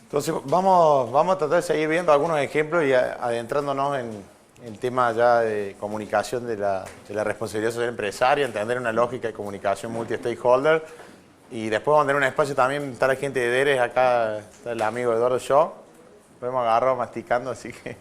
Entonces vamos a tratar de seguir viendo algunos ejemplos y adentrándonos en el tema ya de comunicación de la responsabilidad social empresaria, entender una lógica de comunicación multi-stakeholder y después vamos a tener un espacio también, está la gente de DERES, acá está el amigo Eduardo Shaw, lo hemos agarrado masticando, así que...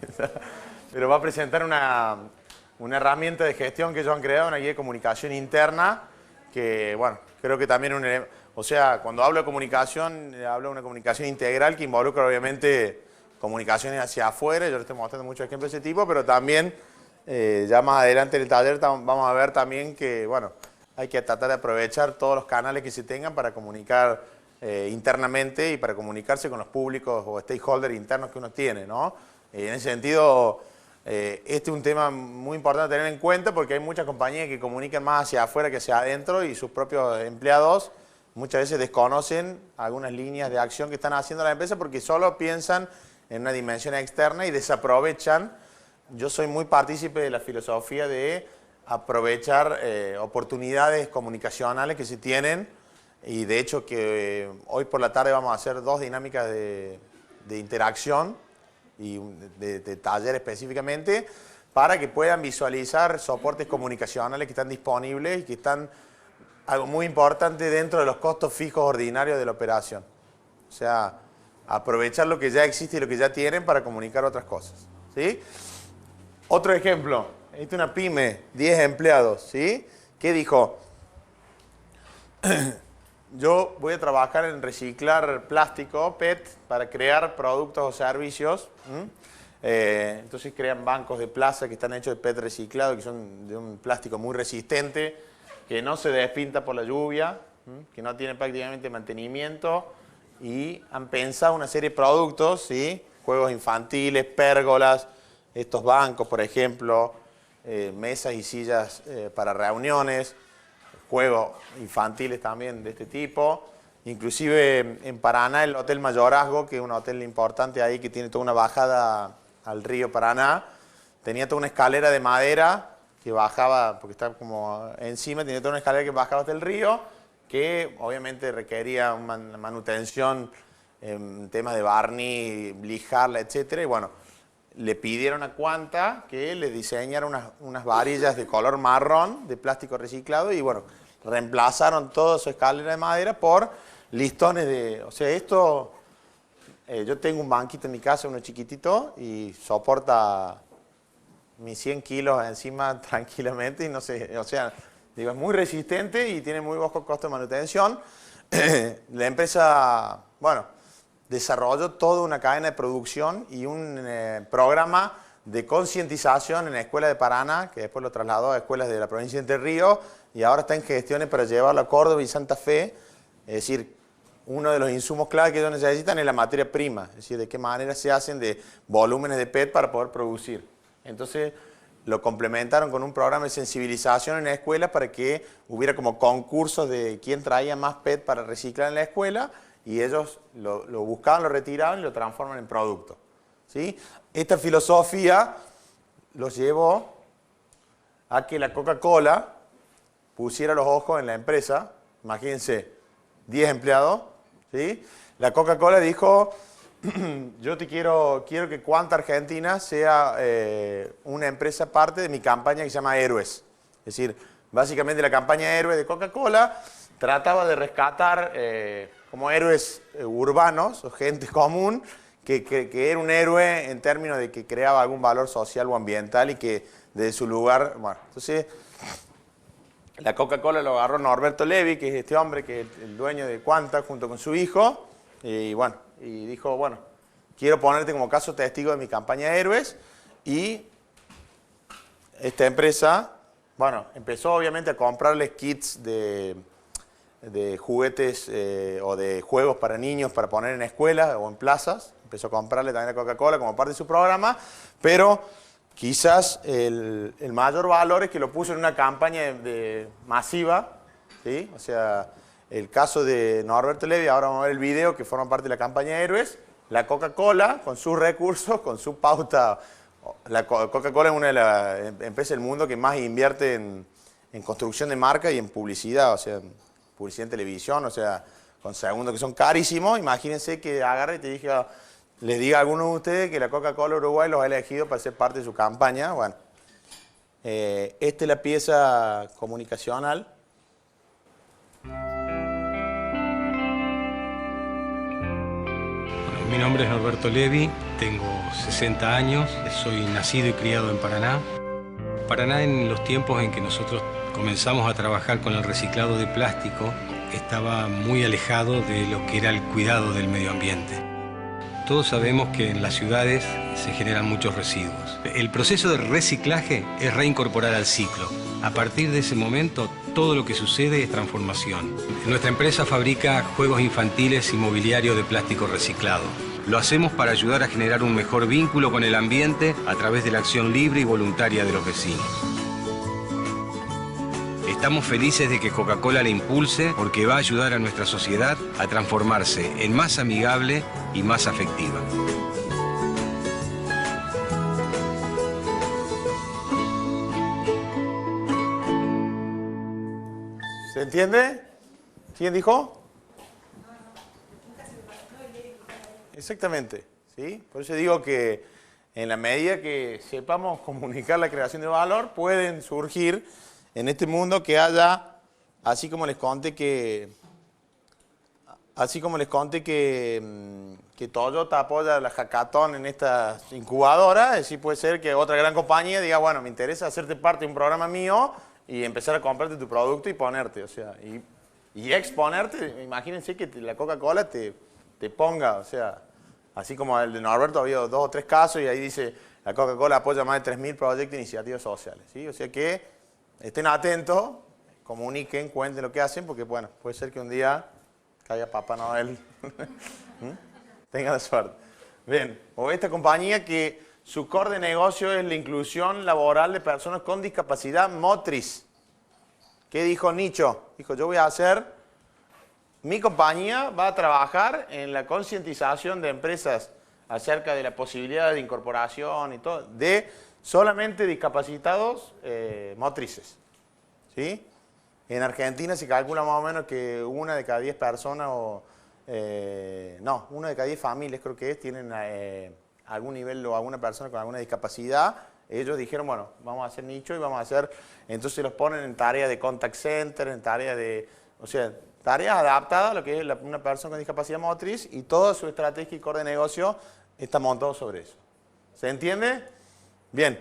Pero va a presentar una herramienta de gestión que ellos han creado, una guía de comunicación interna, que, bueno, creo que también o sea, cuando hablo de comunicación, hablo de una comunicación integral que involucra, obviamente, comunicaciones hacia afuera. Yo les estoy mostrando muchos ejemplos de ese tipo, pero también, ya más adelante en el taller, vamos a ver también que, bueno, hay que tratar de aprovechar todos los canales que se tengan para comunicar internamente y para comunicarse con los públicos o stakeholders internos que uno tiene, ¿no? En ese sentido... este es un tema muy importante a tener en cuenta porque hay muchas compañías que comunican más hacia afuera que hacia adentro y sus propios empleados muchas veces desconocen algunas líneas de acción que están haciendo la empresa porque solo piensan en una dimensión externa y desaprovechan. Yo soy muy partícipe de la filosofía de aprovechar oportunidades comunicacionales que se tienen y de hecho que hoy por la tarde vamos a hacer 2 dinámicas de interacción y de taller específicamente, para que puedan visualizar soportes comunicacionales que están disponibles y que están, algo muy importante, dentro de los costos fijos ordinarios de la operación. O sea, aprovechar lo que ya existe y lo que ya tienen para comunicar otras cosas, ¿sí? Otro ejemplo, esta es una pyme, 10 empleados, ¿sí? ¿Qué dijo? Yo voy a trabajar en reciclar plástico, PET, para crear productos o servicios. Entonces crean bancos de plaza que están hechos de PET reciclado, que son de un plástico muy resistente, que no se despinta por la lluvia, que no tiene prácticamente mantenimiento, y han pensado una serie de productos, ¿sí? Juegos infantiles, pérgolas, estos bancos, por ejemplo, mesas y sillas para reuniones, juegos infantiles también de este tipo. Inclusive en Paraná el Hotel Mayorazgo, que es un hotel importante ahí que tiene toda una bajada al río Paraná, tenía toda una escalera de madera que bajaba, porque está como encima, tenía toda una escalera que bajaba hasta el río, que obviamente requería una manutención en temas de barniz, lijarla, etc. Y bueno, le pidieron a Quanta que le diseñara unas varillas de color marrón de plástico reciclado y bueno, reemplazaron toda su escalera de madera por listones de... O sea, esto... yo tengo un banquito en mi casa, uno chiquitito, y soporta mis 100 kilos encima tranquilamente y no sé, o sea, digo, es muy resistente y tiene muy bajo costo de manutención. La empresa, bueno, desarrolló toda una cadena de producción y un programa de concientización en la Escuela de Paraná, que después lo trasladó a escuelas de la provincia de Entre Ríos, y ahora está en gestiones para llevarlo a Córdoba y Santa Fe. Es decir, uno de los insumos clave que ellos necesitan es la materia prima, es decir, de qué manera se hacen de volúmenes de PET para poder producir. Entonces, lo complementaron con un programa de sensibilización en la escuela para que hubiera como concursos de quién traía más PET para reciclar en la escuela, y ellos lo buscaban, lo retiraban y lo transforman en producto, ¿sí? Esta filosofía los llevó a que la Coca-Cola pusiera los ojos en la empresa. Imagínense, 10 empleados, ¿sí? La Coca-Cola dijo, yo quiero que Quanta Argentina sea una empresa parte de mi campaña que se llama Héroes. Es decir, básicamente la campaña Héroes de Coca-Cola trataba de rescatar como héroes urbanos o gente común que era un héroe en términos de que creaba algún valor social o ambiental y que desde su lugar, bueno, entonces la Coca-Cola lo agarró Norberto Levi, que es este hombre que es el dueño de Quanta junto con su hijo, y bueno, y dijo, bueno, quiero ponerte como caso testigo de mi campaña de héroes, y esta empresa, bueno, empezó obviamente a comprarles kits de juguetes o de juegos para niños para poner en escuelas o en plazas. Empezó a comprarle también a Coca-Cola como parte de su programa, pero quizás el mayor valor es que lo puso en una campaña masiva, ¿sí? O sea, el caso de Norberto Levi, ahora vamos a ver el video que forma parte de la campaña de Héroes. La Coca-Cola, con sus recursos, con su pauta. La Coca-Cola es una de las empresas del mundo que más invierte en construcción de marca y en publicidad, o sea, publicidad en televisión, o sea, con segundos que son carísimos. Imagínense que agarre y te diga, les diga a alguno de ustedes que la Coca-Cola Uruguay los ha elegido para ser parte de su campaña. Bueno, esta es la pieza comunicacional. Mi nombre es Norberto Levi, tengo 60 años, soy nacido y criado en Paraná. Paraná, en los tiempos en que nosotros comenzamos a trabajar con el reciclado de plástico, estaba muy alejado de lo que era el cuidado del medio ambiente. Todos sabemos que en las ciudades se generan muchos residuos. El proceso de reciclaje es reincorporar al ciclo. A partir de ese momento, todo lo que sucede es transformación. Nuestra empresa fabrica juegos infantiles y mobiliario de plástico reciclado. Lo hacemos para ayudar a generar un mejor vínculo con el ambiente a través de la acción libre y voluntaria de los vecinos. Estamos felices de que Coca-Cola la impulse porque va a ayudar a nuestra sociedad a transformarse en más amigable y más afectiva. ¿Se entiende? ¿Quién dijo? Exactamente, ¿sí? Por eso digo que en la medida que sepamos comunicar la creación de valor, pueden surgir en este mundo que haya, así como les conté que Toyota apoya la hackathon en esta incubadora, así puede ser que otra gran compañía diga, bueno, me interesa hacerte parte de un programa mío y empezar a comprarte tu producto y ponerte, o sea, y exponerte. Imagínense que la Coca-Cola te ponga, o sea, así como el de Norberto, ha habido 2 o 3 casos y ahí dice, la Coca-Cola apoya más de 3.000 proyectos e iniciativas sociales, ¿sí? O sea que estén atentos, comuniquen, cuenten lo que hacen, porque bueno, puede ser que un día caiga Papá Noel. Tengan la suerte. Bien, o esta compañía que su core de negocio es la inclusión laboral de personas con discapacidad motriz. ¿Qué dijo Nicho? Dijo, yo voy a hacer... Mi compañía va a trabajar en la concientización de empresas acerca de la posibilidad de incorporación y todo, de solamente discapacitados motrices. ¿Sí? En Argentina se calcula más o menos que 1 de cada 10 personas, una de cada 10 familias creo que es, tienen algún nivel o alguna persona con alguna discapacidad. Ellos dijeron, bueno, vamos a hacer nicho y vamos a hacer, entonces los ponen en tareas de contact center, en tareas de, o sea, tareas adaptadas a lo que es una persona con discapacidad motriz y toda su estrategia y core de negocio está montado sobre eso. ¿Se entiende? Bien.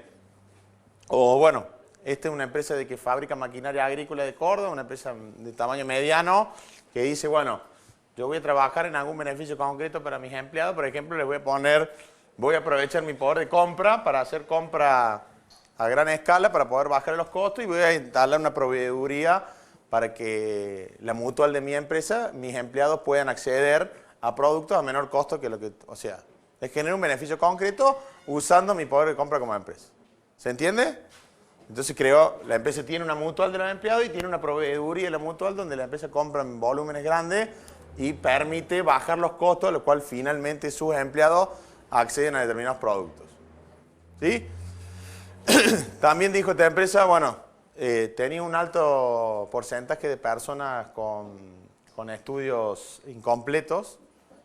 O bueno, esta es una empresa que fabrica maquinaria agrícola de Córdoba, una empresa de tamaño mediano, que dice, bueno, yo voy a trabajar en algún beneficio concreto para mis empleados, por ejemplo, les voy a aprovechar mi poder de compra para hacer compra a gran escala, para poder bajar los costos y voy a instalar una proveeduría para que la mutual de mi empresa, mis empleados puedan acceder a productos a menor costo que lo que, o sea, les genera un beneficio concreto usando mi poder de compra como empresa. ¿Se entiende? Entonces la empresa tiene una mutual de los empleados y tiene una proveeduría de la mutual donde la empresa compra en volúmenes grandes y permite bajar los costos, a lo cual finalmente sus empleados acceden a determinados productos. ¿Sí? También dijo esta empresa, bueno, tenía un alto porcentaje de personas con estudios incompletos,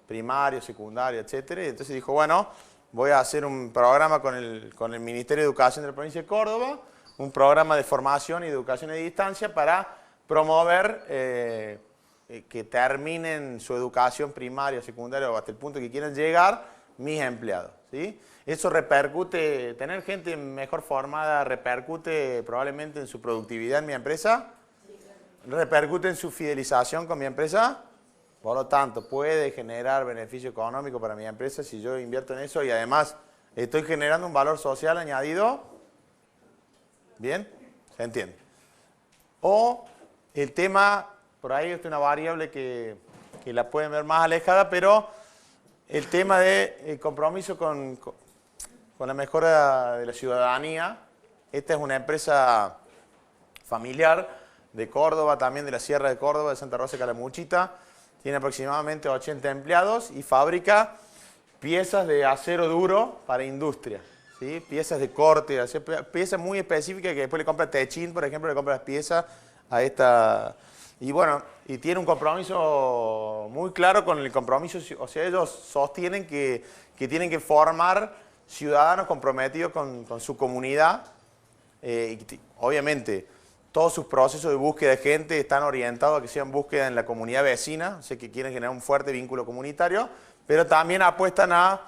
primarios, secundarios, etc. Y entonces dijo, bueno, voy a hacer un programa con el Ministerio de Educación de la provincia de Córdoba, un programa de formación y de educación a distancia para promover que terminen su educación primaria, secundaria o hasta el punto que quieran llegar mis empleados, ¿sí? Eso repercute, tener gente mejor formada repercute probablemente en su productividad en mi empresa, repercute en su fidelización con mi empresa, por lo tanto puede generar beneficio económico para mi empresa si yo invierto en eso y además estoy generando un valor social añadido. ¿Bien? ¿Se entiende? O el tema, por ahí es una variable que la pueden ver más alejada, pero el tema del compromiso con la mejora de la ciudadanía. Esta es una empresa familiar de Córdoba, también de la Sierra de Córdoba, de Santa Rosa de Calamuchita. Tiene aproximadamente 80 empleados y fabrica piezas de acero duro para industria, ¿sí? Piezas de corte, piezas muy específicas que después le compra Techin, por ejemplo, le compra las piezas a esta Y bueno, y tiene un compromiso muy claro con el compromiso, o sea, ellos sostienen que tienen que formar ciudadanos comprometidos con su comunidad. Obviamente, todos sus procesos de búsqueda de gente están orientados a que sean búsqueda en la comunidad vecina, o sea, que quieren generar un fuerte vínculo comunitario, pero también apuestan a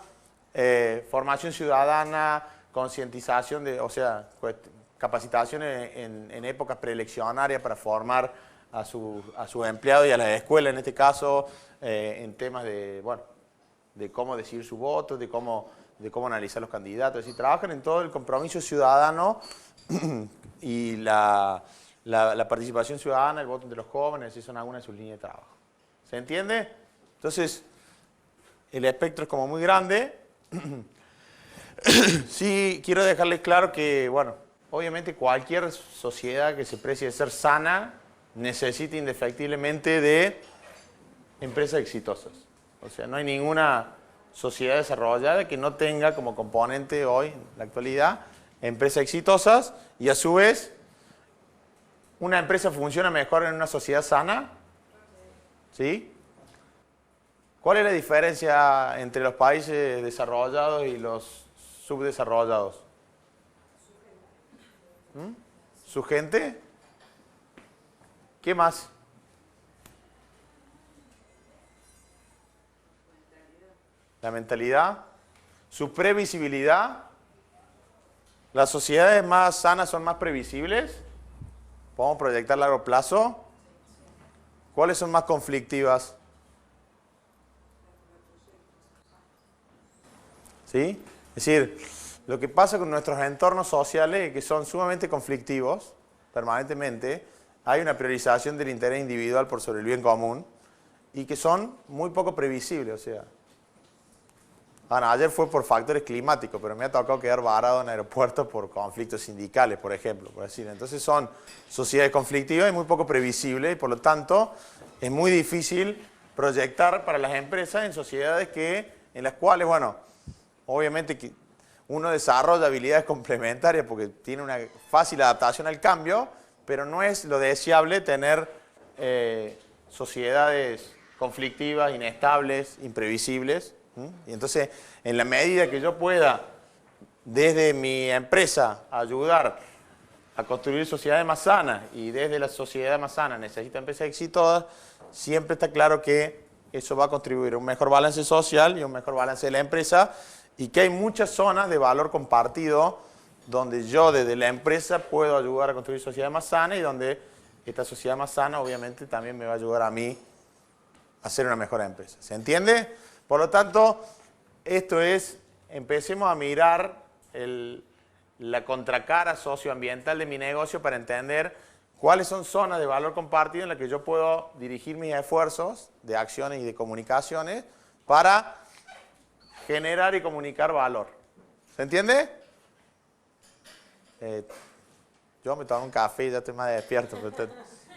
formación ciudadana, concientización, o sea, capacitación en épocas preeleccionarias para formar a sus empleados y a las escuelas, en este caso, en temas de, bueno, de cómo decidir su voto, de cómo analizar los candidatos. Es decir, trabajan en todo el compromiso ciudadano y la participación ciudadana, el voto de los jóvenes, esas son algunas de sus líneas de trabajo. ¿Se entiende? Entonces, el espectro es como muy grande. Sí, quiero dejarles claro que, bueno, obviamente cualquier sociedad que se precie de ser sana necesita indefectiblemente de empresas exitosas. O sea, no hay ninguna sociedad desarrollada que no tenga como componente hoy, en la actualidad, empresas exitosas, y a su vez, ¿una empresa funciona mejor en una sociedad sana? ¿Sí? ¿Cuál es la diferencia entre los países desarrollados y los subdesarrollados? ¿Su gente? ¿Qué más? La mentalidad. Su previsibilidad. ¿Las sociedades más sanas son más previsibles? ¿Podemos proyectar a largo plazo? ¿Cuáles son más conflictivas? ¿Sí? Es decir, lo que pasa con nuestros entornos sociales, que son sumamente conflictivos, permanentemente, hay una priorización del interés individual por sobre el bien común, y que son muy poco previsibles, o sea. Bueno, ayer fue por factores climáticos, pero me ha tocado quedar varado en aeropuertos por conflictos sindicales, por ejemplo. Por decir. Entonces son sociedades conflictivas y muy poco previsibles, y por lo tanto es muy difícil proyectar para las empresas en sociedades en las cuales, bueno, obviamente que uno desarrolla habilidades complementarias porque tiene una fácil adaptación al cambio, pero no es lo deseable tener sociedades conflictivas, inestables, imprevisibles. Y entonces, en la medida que yo pueda, desde mi empresa, ayudar a construir sociedades más sanas, y desde la sociedad más sana necesita empresas exitosas, siempre está claro que eso va a contribuir a un mejor balance social y un mejor balance de la empresa, y que hay muchas zonas de valor compartido donde yo desde la empresa puedo ayudar a construir sociedades más sanas, y donde esta sociedad más sana obviamente también me va a ayudar a mí a ser una mejor empresa. ¿Se entiende? Por lo tanto, esto es, empecemos a mirar la contracara socioambiental de mi negocio para entender cuáles son zonas de valor compartido en las que yo puedo dirigir mis esfuerzos de acciones y de comunicaciones para generar y comunicar valor. ¿Se entiende? Yo me tomo un café y ya estoy más despierto, pero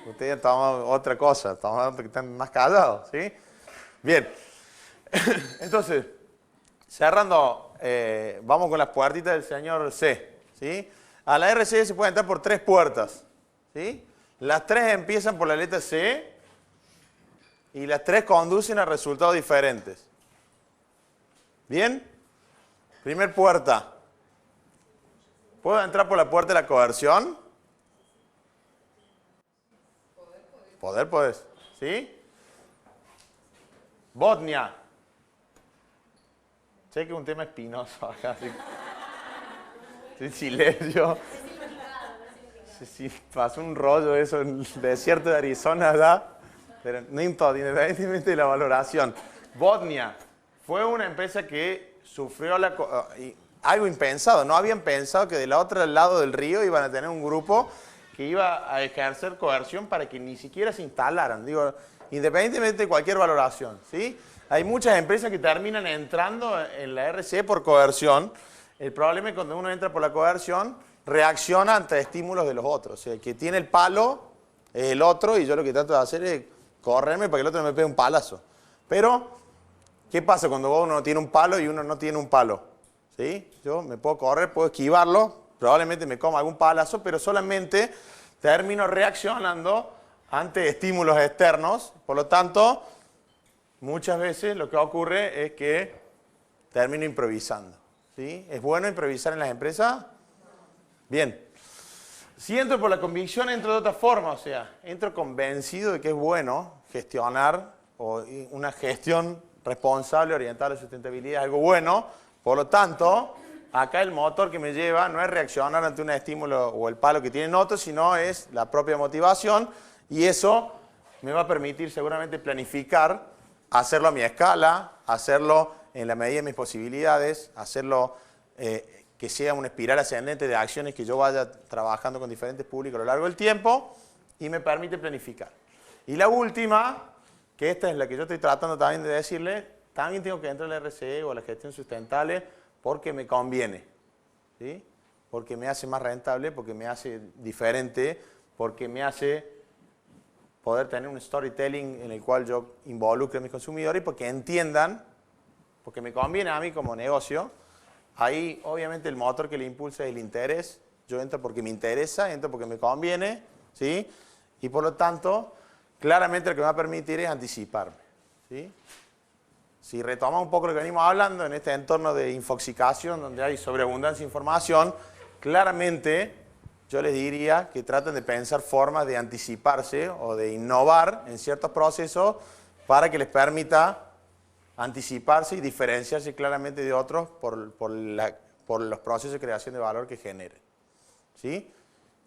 ustedes toman otra cosa, están más callados, ¿sí? Bien. Entonces, cerrando, vamos con las puertitas del señor C, ¿sí? A la RC se puede entrar por 3 puertas, ¿sí? Las 3 empiezan por la letra C y las 3 conducen a resultados diferentes. ¿Bien? Primer puerta. ¿Puedo entrar por la puerta de la coerción? Poder, puedes. ¿Sí? Botnia. Sé que es un tema espinoso acá, así. En silencio. Sí, pasó un rollo eso en el desierto de Arizona allá, pero no importa, independientemente de la valoración. Botnia fue una empresa que sufrió algo impensado. No habían pensado que del otro lado del río iban a tener un grupo que iba a ejercer coerción para que ni siquiera se instalaran. Digo, independientemente de cualquier valoración, ¿sí? Hay muchas empresas que terminan entrando en la RC por coerción. El problema es que cuando uno entra por la coerción, reacciona ante estímulos de los otros. O sea, el que tiene el palo es el otro, y yo lo que trato de hacer es correrme para que el otro no me pegue un palazo. Pero, ¿qué pasa cuando uno tiene un palo y uno no tiene un palo? ¿Sí? Yo me puedo correr, puedo esquivarlo, probablemente me coma algún palazo, pero solamente termino reaccionando ante estímulos externos. Por lo tanto, muchas veces lo que ocurre es que termino improvisando. ¿Sí? ¿Es bueno improvisar en las empresas? Bien. Si entro por la convicción, entro de otra forma, o sea, entro convencido de que es bueno gestionar o una gestión responsable, orientada a la sustentabilidad, es algo bueno. Por lo tanto, acá el motor que me lleva no es reaccionar ante un estímulo o el palo que tienen otros, sino es la propia motivación, y eso me va a permitir seguramente planificar, hacerlo a mi escala, hacerlo en la medida de mis posibilidades, hacerlo que sea una espiral ascendente de acciones que yo vaya trabajando con diferentes públicos a lo largo del tiempo, y me permite planificar. Y la última, que esta es la que yo estoy tratando también de decirle, también tengo que entrar al RCE o a la gestión sustentable porque me conviene, ¿sí? Porque me hace más rentable, porque me hace diferente, porque me hace poder tener un storytelling en el cual yo involucre a mis consumidores, porque entiendan, porque me conviene a mí como negocio. Ahí obviamente el motor que le impulsa es el interés. Yo entro porque me interesa, entro porque me conviene, ¿sí? Y por lo tanto, claramente lo que me va a permitir es anticiparme, ¿sí? Si retomamos un poco lo que venimos hablando en este entorno de infoxicación, donde hay sobreabundancia de información, claramente yo les diría que traten de pensar formas de anticiparse o de innovar en ciertos procesos para que les permita anticiparse y diferenciarse claramente de otros por los procesos de creación de valor que generen, ¿sí?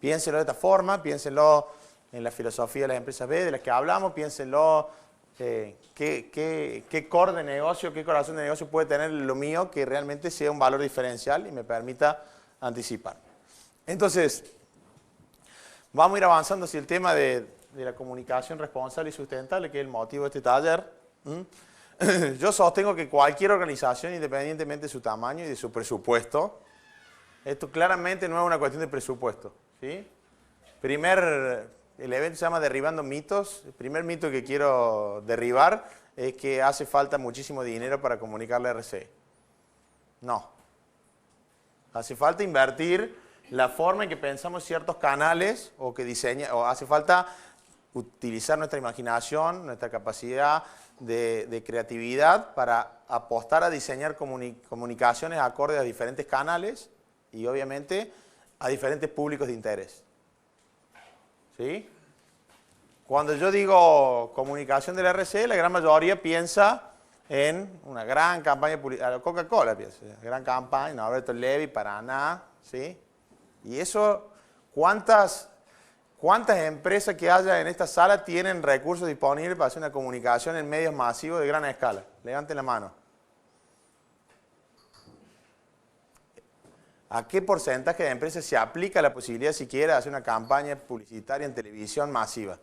Piénsenlo de esta forma, piénsenlo en la filosofía de las empresas B de las que hablamos, piénsenlo qué core de negocio, qué corazón de negocio puede tener lo mío que realmente sea un valor diferencial y me permita anticiparme. Entonces, vamos a ir avanzando hacia el tema de la comunicación responsable y sustentable, que es el motivo de este taller. Yo sostengo que cualquier organización, independientemente de su tamaño y de su presupuesto, esto claramente no es una cuestión de presupuesto, ¿sí? El evento se llama Derribando Mitos. El primer mito que quiero derribar es que hace falta muchísimo dinero para comunicar la RC. No. Hace falta invertir la forma en que pensamos ciertos canales o hace falta utilizar nuestra imaginación, nuestra capacidad de creatividad para apostar a diseñar comunicaciones acordes a diferentes canales y obviamente a diferentes públicos de interés. ¿Sí? Cuando yo digo comunicación del RCE, la gran mayoría piensa en una gran campaña publicitaria. Coca-Cola piensa, gran campaña, Norberto Levi, Paraná, ¿sí? Y eso, ¿cuántas empresas que haya en esta sala tienen recursos disponibles para hacer una comunicación en medios masivos de gran escala? Levanten la mano. ¿A qué porcentaje de empresas se aplica la posibilidad siquiera de hacer una campaña publicitaria en televisión masiva?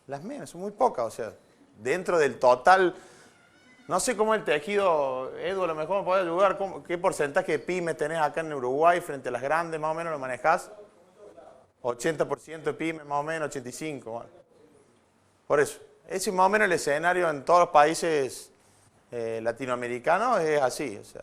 Las menos, son muy pocas, o sea, dentro del total, no sé cómo el tejido, Edu, a lo mejor me puede ayudar, ¿qué porcentaje de pymes tenés acá en Uruguay frente a las grandes, más o menos lo manejás? 80% de pymes, más o menos, 85%. Bueno. Por eso, ese es más o menos el escenario en todos los países latinoamericanos, es así, o sea,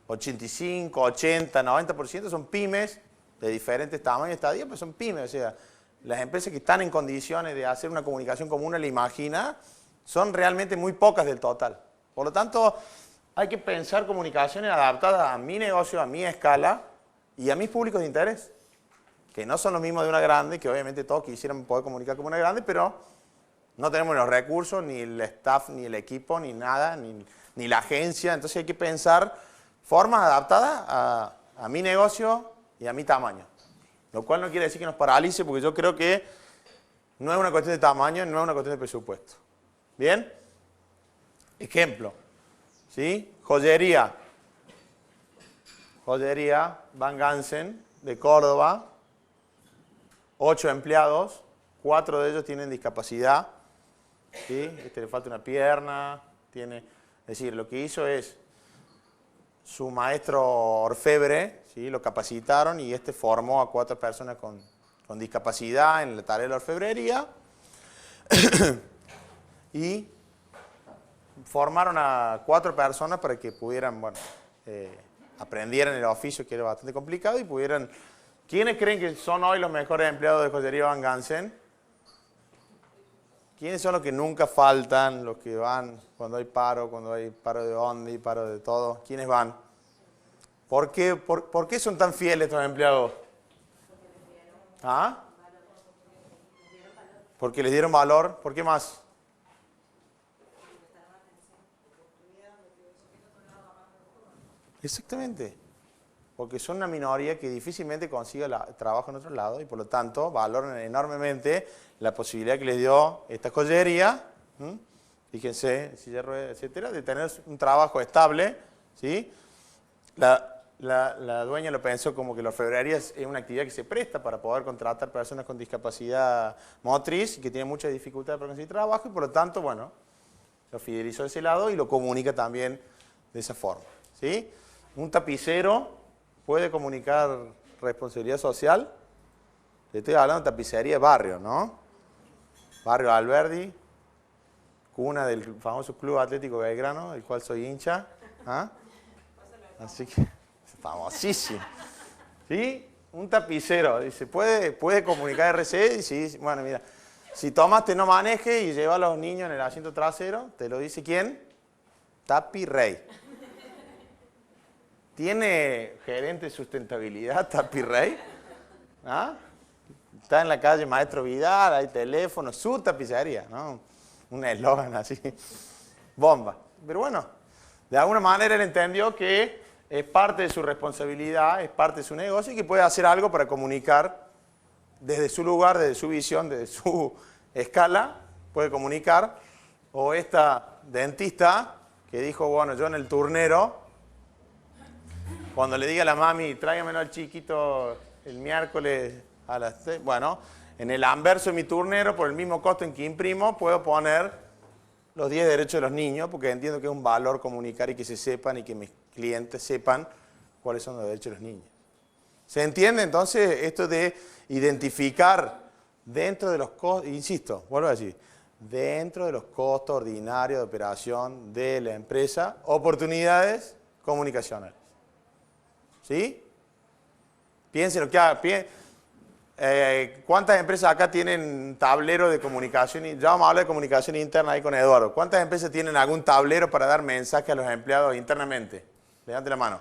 85, 80, 90% son pymes de diferentes tamaños y estadías, pero son pymes, o sea, las empresas que están en condiciones de hacer una comunicación como uno la imagina son realmente muy pocas del total. Por lo tanto, hay que pensar comunicaciones adaptadas a mi negocio, a mi escala y a mis públicos de interés, que no son los mismos de una grande, que obviamente todos quisieran poder comunicar como una grande, pero no tenemos los recursos, ni el staff, ni el equipo, ni nada, ni la agencia. Entonces hay que pensar formas adaptadas a mi negocio y a mi tamaño. Lo cual no quiere decir que nos paralice, porque yo creo que no es una cuestión de tamaño, no es una cuestión de presupuesto. ¿Bien? Ejemplo. ¿Sí? Joyería. Joyería Van Gansen, de Córdoba. 8 empleados, 4 de ellos tienen discapacidad. ¿Sí? Le falta una pierna. Es decir, lo que hizo es su maestro orfebre, ¿sí? Lo capacitaron y formó a 4 personas con discapacidad en la tarea de la orfebrería y formaron a 4 personas para que pudieran, aprendieran el oficio, que era bastante complicado, y pudieran... ¿Quiénes creen que son hoy los mejores empleados de Joyería Van Gansen? ¿Quiénes son los que nunca faltan, los que van cuando hay paro de Ondi, paro de todo? ¿Quiénes van? ¿Por qué son tan fieles estos empleados? ¿Ah? Porque les dieron valor. ¿Por qué más? Exactamente. Porque son una minoría que difícilmente consigue trabajo en otro lado y por lo tanto valoran enormemente la posibilidad que les dio esta joyería, fíjense, silla de ruedas, etcétera, de tener un trabajo estable, ¿sí? La dueña lo pensó como que la orfebrería es una actividad que se presta para poder contratar personas con discapacidad motriz y que tienen mucha dificultad para conseguir trabajo y por lo tanto, bueno, lo fidelizó de ese lado y lo comunica también de esa forma, ¿sí? Un tapicero puede comunicar responsabilidad social. Le estoy hablando de tapicería de barrio, ¿no? Barrio Alberdi, cuna del famoso Club Atlético Belgrano, del cual soy hincha. ¿Ah? Así que, es famosísimo. ¿Sí? Un tapicero, dice, ¿puede comunicar RCE? Y si, bueno, mira, si tomaste no maneje y lleva a los niños en el asiento trasero, ¿te lo dice quién? Tapi Rey. ¿Tiene gerente de sustentabilidad Tapi Rey? ¿Ah? Está en la calle Maestro Vidal, hay teléfono, su tapicería, ¿no? Un eslogan así, bomba. Pero bueno, de alguna manera él entendió que es parte de su responsabilidad, es parte de su negocio y que puede hacer algo para comunicar desde su lugar, desde su visión, desde su escala, puede comunicar. O esta dentista que dijo, bueno, yo en el turnero, cuando le diga a la mami, tráigamelo al chiquito el miércoles a las 6, bueno, en el anverso de mi turnero, por el mismo costo en que imprimo, puedo poner los 10 derechos de los niños, porque entiendo que es un valor comunicar y que se sepan y que mis clientes sepan cuáles son los derechos de los niños. ¿Se entiende entonces esto de identificar dentro de los costos, insisto, vuelvo a decir, dentro de los costos ordinarios de operación de la empresa, oportunidades comunicacionales? ¿Sí? Piénsenlo, ¿cuántas empresas acá tienen tablero de comunicación? Ya vamos a hablar de comunicación interna ahí con Eduardo. ¿Cuántas empresas tienen algún tablero para dar mensaje a los empleados internamente? Levante la mano.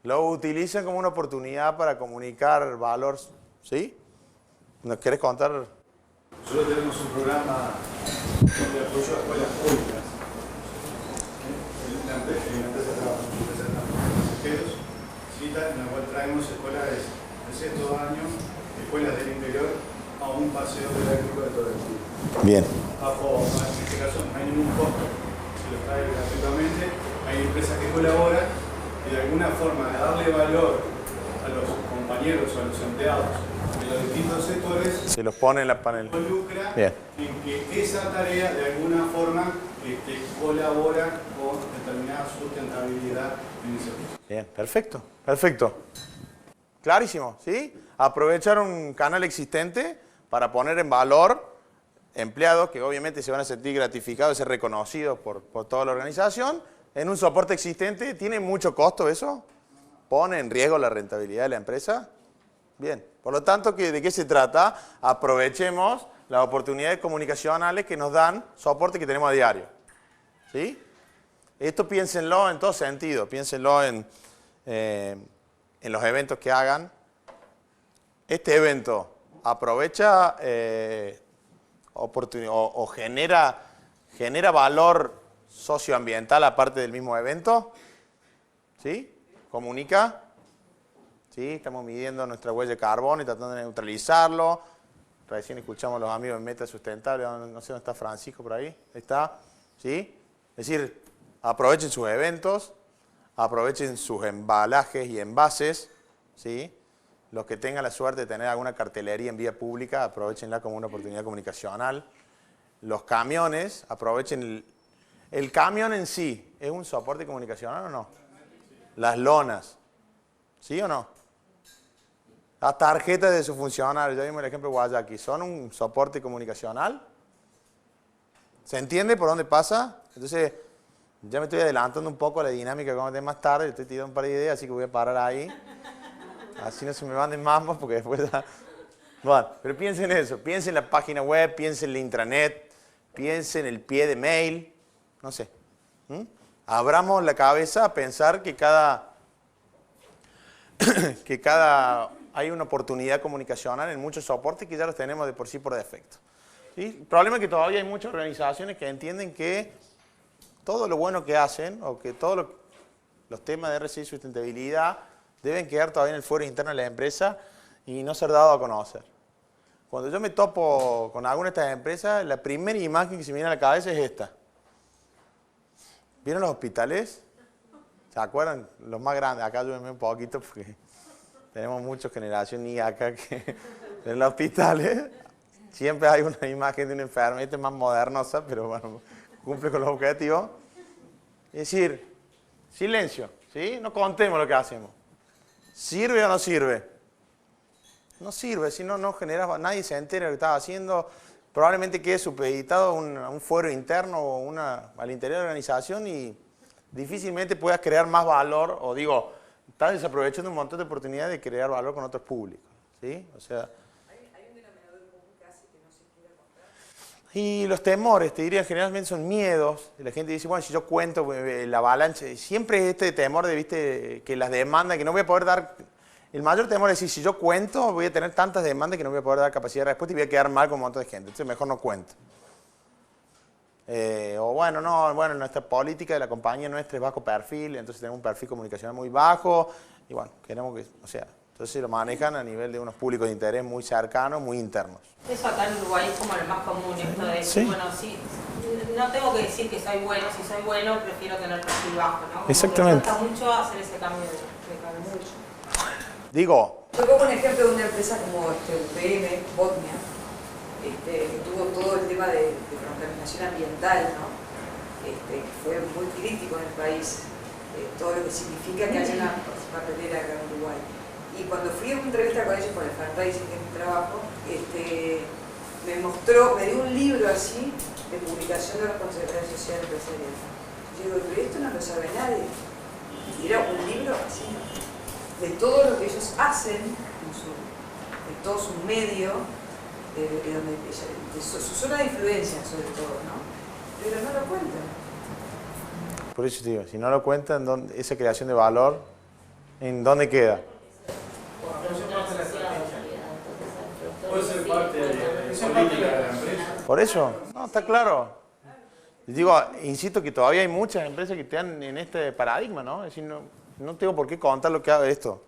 Lo utilizan como una oportunidad para comunicar valor, ¿sí? ¿Nos querés contar? Nosotros tenemos un programa de apoyo a escuelas públicas. La empresa trabaja con empresas pasajeros, cita en la cual traemos escuelas de sexto año, escuelas del interior, a un paseo didáctico de todo el día. Bien. Bajo, en este caso, no hay ningún costo, se lo trae gratuitamente. Hay empresas que colaboran y de alguna forma de darle valor a los compañeros o a los empleados de los distintos sectores, Se los pone en la panel. involucra Bien. en que esa tarea de alguna forma colabora con determinada sustentabilidad en ese proceso. Bien, perfecto, perfecto. Clarísimo, ¿sí? Aprovechar un canal existente para poner en valor empleados que obviamente se van a sentir gratificados y ser reconocidos por toda la organización en un soporte existente. ¿Tiene mucho costo eso? ¿Pone en riesgo la rentabilidad de la empresa? Bien, por lo tanto, ¿de qué se trata? Aprovechemos las oportunidades comunicacionales que nos dan soporte que tenemos a diario. ¿Sí? Esto piénsenlo en todo sentido, piénsenlo en los eventos que hagan. Este evento aprovecha o genera valor socioambiental aparte del mismo evento. ¿Sí? ¿Comunica? ¿Sí? Estamos midiendo nuestra huella de carbono y tratando de neutralizarlo. Recién escuchamos a los amigos de Meta Sustentable, no sé dónde está Francisco por ahí. Ahí está. ¿Sí? Es decir, aprovechen sus eventos, aprovechen sus embalajes y envases, ¿sí? Los que tengan la suerte de tener alguna cartelería en vía pública, aprovechenla como una oportunidad comunicacional. Los camiones, aprovechen el camión en sí, ¿es un soporte comunicacional o no? Las lonas, ¿sí o no? Las tarjetas de sus funcionarios, ya vimos el ejemplo de Guayaki, ¿son un soporte comunicacional? ¿Se entiende por dónde pasa? Entonces, ya me estoy adelantando un poco a la dinámica que vamos a tener más tarde, estoy tirando un par de ideas, así que voy a parar ahí. Así no se me van de mambo porque después Bueno, pero piensen en eso, piensen en la página web, piensen en la intranet, piensen en el pie de mail, no sé. Abramos la cabeza a pensar que hay una oportunidad comunicacional en muchos soportes que ya los tenemos de por sí por defecto. ¿Sí? El problema es que todavía hay muchas organizaciones que entienden que todo lo bueno que hacen o que todos los temas de RSI y sustentabilidad deben quedar todavía en el fuero interno de la empresa y no ser dado a conocer. Cuando yo me topo con alguna de estas empresas, la primera imagen que se me viene a la cabeza es esta. ¿Vieron los hospitales? ¿Se acuerdan? Los más grandes. Acá yo me un poquito porque tenemos mucha generación y acá que en los hospitales siempre hay una imagen de una enfermera más modernosa, pero bueno, cumple con los objetivos. Es decir, silencio, ¿sí? No contemos lo que hacemos. ¿Sirve o no sirve? No sirve, si no, no genera, nadie se entera de lo que estás haciendo. Probablemente quede supeditado a un fuero interno o al interior de la organización y difícilmente puedas crear más valor, o digo, estás desaprovechando un montón de oportunidades de crear valor con otros públicos, ¿sí? O sea, ¿hay un denominador común que hace que no se quiera contar? Y los temores, te diría, generalmente son miedos. La gente dice, bueno, si yo cuento la avalancha, siempre es este temor de, viste, que las demandas, que no voy a poder dar. El mayor temor es decir, si yo cuento, voy a tener tantas demandas que no voy a poder dar capacidad de respuesta y voy a quedar mal con un montón de gente. Entonces mejor no cuento. O bueno, no, bueno, nuestra política de la compañía nuestra es bajo perfil, entonces tenemos un perfil comunicacional muy bajo y bueno, queremos que, o sea, entonces lo manejan a nivel de unos públicos de interés muy cercanos, muy internos. Eso acá en Uruguay es como lo más común, esto de, sí. Bueno, sí, no tengo que decir que soy bueno, si soy bueno prefiero tener perfil bajo, ¿no? Como exactamente. Me gusta mucho hacer ese cambio de mucho. Digo. Yo pongo un ejemplo de una empresa como UPM, Botnia, que tuvo todo el tema de contaminación ambiental, ¿no? Fue muy crítico en el país, todo lo que significa que haya una papelera acá en Uruguay. Y cuando fui a una entrevista con ellos por el fundraising de mi trabajo, me dio un libro así de publicación de responsabilidad social empresarial. Yo digo, pero esto no lo sabe nadie. Y era un libro así, de todo lo que ellos hacen, de todo su medio, de su zona de influencia sobre todo, ¿no? Pero no lo cuentan. Por eso te digo, si no lo cuentan, esa creación de valor, ¿en dónde queda? Puede ser parte de la política de la empresa. Por eso, no, está claro. Digo, insisto que todavía hay muchas empresas que están en este paradigma, ¿no? Es decir, no tengo por qué contar lo que hago de esto.